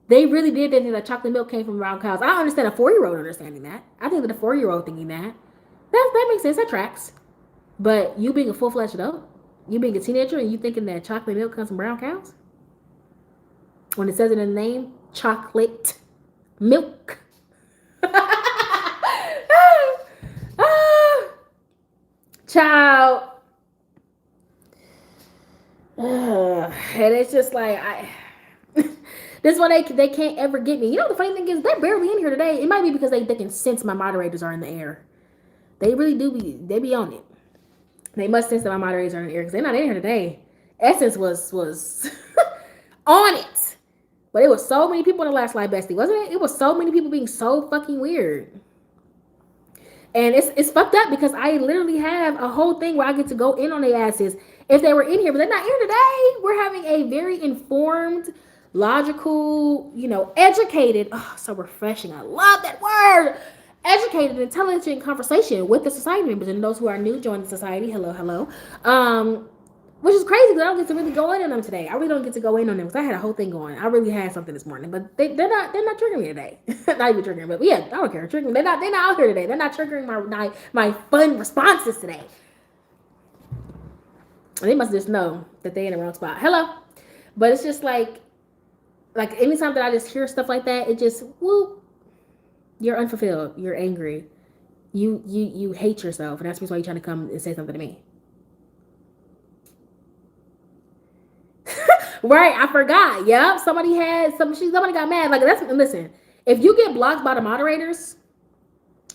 They really did think that chocolate milk came from brown cows. I don't understand a 4-year-old understanding that. I think that a 4-year-old thinking that makes sense. That tracks. But you being a full-fledged adult, you being a teenager, and you thinking that chocolate milk comes from brown cows? When it says it in the name, chocolate milk. Child. And it's just like this is why they can't ever get me. You know the funny thing is they're barely in here today. It might be because they can sense my moderators are in the air. They really do be on it. They must sense that my moderators are in the air because they're not in here today. Essence was on it. But it was so many people in the last live bestie, wasn't it? It was so many people being so fucking weird. And it's fucked up because I literally have a whole thing where I get to go in on their asses if they were in here, but they're not here today. We're having a very informed, logical, educated, so refreshing. I love that word. Educated, intelligent conversation with the society members and those who are new join the society. Hello, hello. Which is crazy because I don't get to really go in on them today. I really don't get to go in on them because I had a whole thing going. I really had something this morning, but they're not triggering me today. Not even triggering, but yeah, I don't care. Triggering. They're not out here today. They're not triggering my fun responses today. They must just know that they in the wrong spot. Hello, but it's just like anytime that I just hear stuff like that, it just whoop. You're unfulfilled. You're angry. You hate yourself, and that's why you're trying to come and say something to me. Right, I forgot. Yep, somebody got mad. Listen, if you get blocked by the moderators,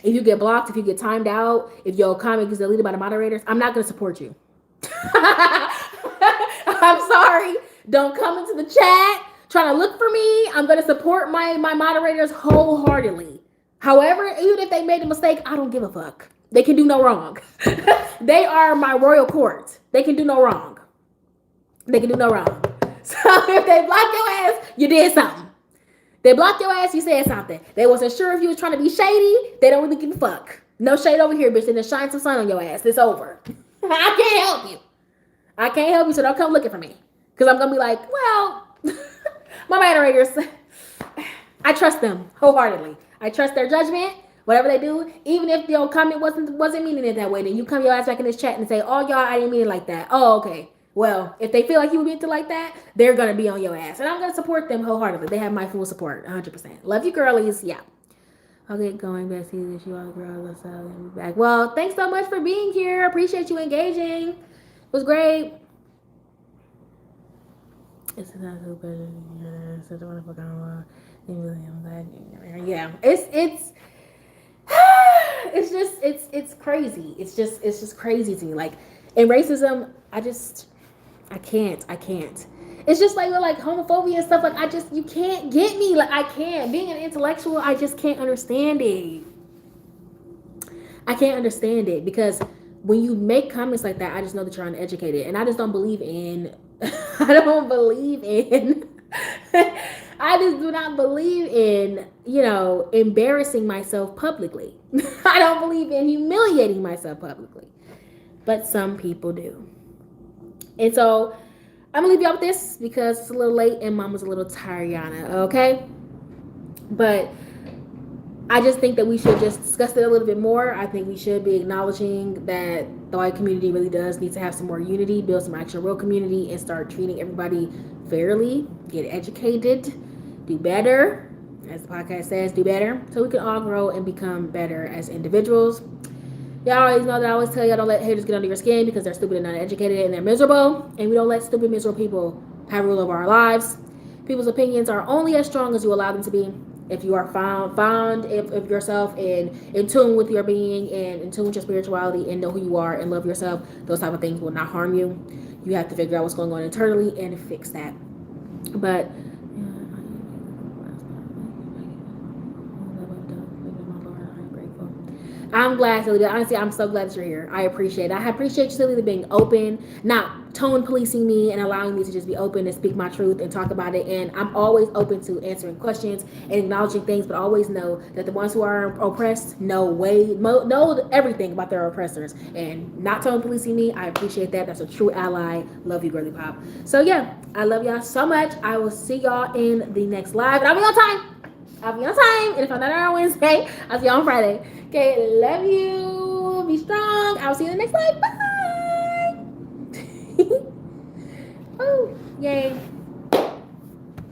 if you get blocked, if you get timed out, if your comment gets deleted by the moderators, I'm not gonna support you. I'm sorry. Don't come into the chat trying to look for me. I'm gonna support my moderators wholeheartedly. However, even if they made a mistake, I don't give a fuck. They can do no wrong. They are my royal court. They can do no wrong. They can do no wrong. So if they block your ass, you did something. They blocked your ass, you said something. They wasn't sure if you was trying to be shady. They don't really give a fuck. No shade over here, bitch. And then shine some sun on your ass. It's over. I can't help you. I can't help you, so don't come looking for me. Because I'm going to be like, well, my moderators, I trust them wholeheartedly. I trust their judgment. Whatever they do, even if your comment wasn't meaning it that way, then you come your ass back in this chat and say, oh, y'all, I didn't mean it like that. Oh, okay. Well, if they feel like you meant it like that, they're going to be on your ass. And I'm going to support them wholeheartedly. They have my full support, 100%. Love you, girlies. Yeah. I'll get going, Bessie. Wish you all the girls. Let's be back. Well, thanks so much for being here. Appreciate you engaging. It was great. It's not so good. Such a wonderful convo. Yeah. It's crazy. It's just crazy to me. Like, in racism, I can't. It's just like with homophobia and stuff. Like, you can't get me. Like, I can't. Being an intellectual, I just can't understand it. I can't understand it because when you make comments like that, I just know that you're uneducated, and I just don't believe in. I just do not believe in, embarrassing myself publicly. I don't believe in humiliating myself publicly. But some people do. And so I'm going to leave y'all with this because it's a little late and Mama's a little tired, okay? But I just think that we should just discuss it a little bit more. I think we should be acknowledging that the white community really does need to have some more unity, build some actual real community, and start treating everybody fairly, get educated, do better, as the podcast says, do better, so we can all grow and become better as individuals. Y'all always know that I always tell y'all don't let haters get under your skin because they're stupid and uneducated and they're miserable. And we don't let stupid, miserable people have rule over our lives. People's opinions are only as strong as you allow them to be. If you are found of yourself and in tune with your being and in tune with your spirituality and know who you are and love yourself, those type of things will not harm you. You have to figure out what's going on internally and fix that. But I'm glad, Celia. Honestly, I'm so glad that you're here. I appreciate it. I appreciate you, Celia, being open, not tone policing me and allowing me to just be open and speak my truth and talk about it. And I'm always open to answering questions and acknowledging things, but always know that the ones who are oppressed know everything about their oppressors and not tone policing me. I appreciate that. That's a true ally. Love you, girly pop. So yeah, I love y'all so much. I will see y'all in the next live, and I'll be on time. I'll be on time. And if I'm not on Wednesday, I'll see you on Friday. Okay, love you. Be strong. I'll see you in the next live. Bye. Oh, yay.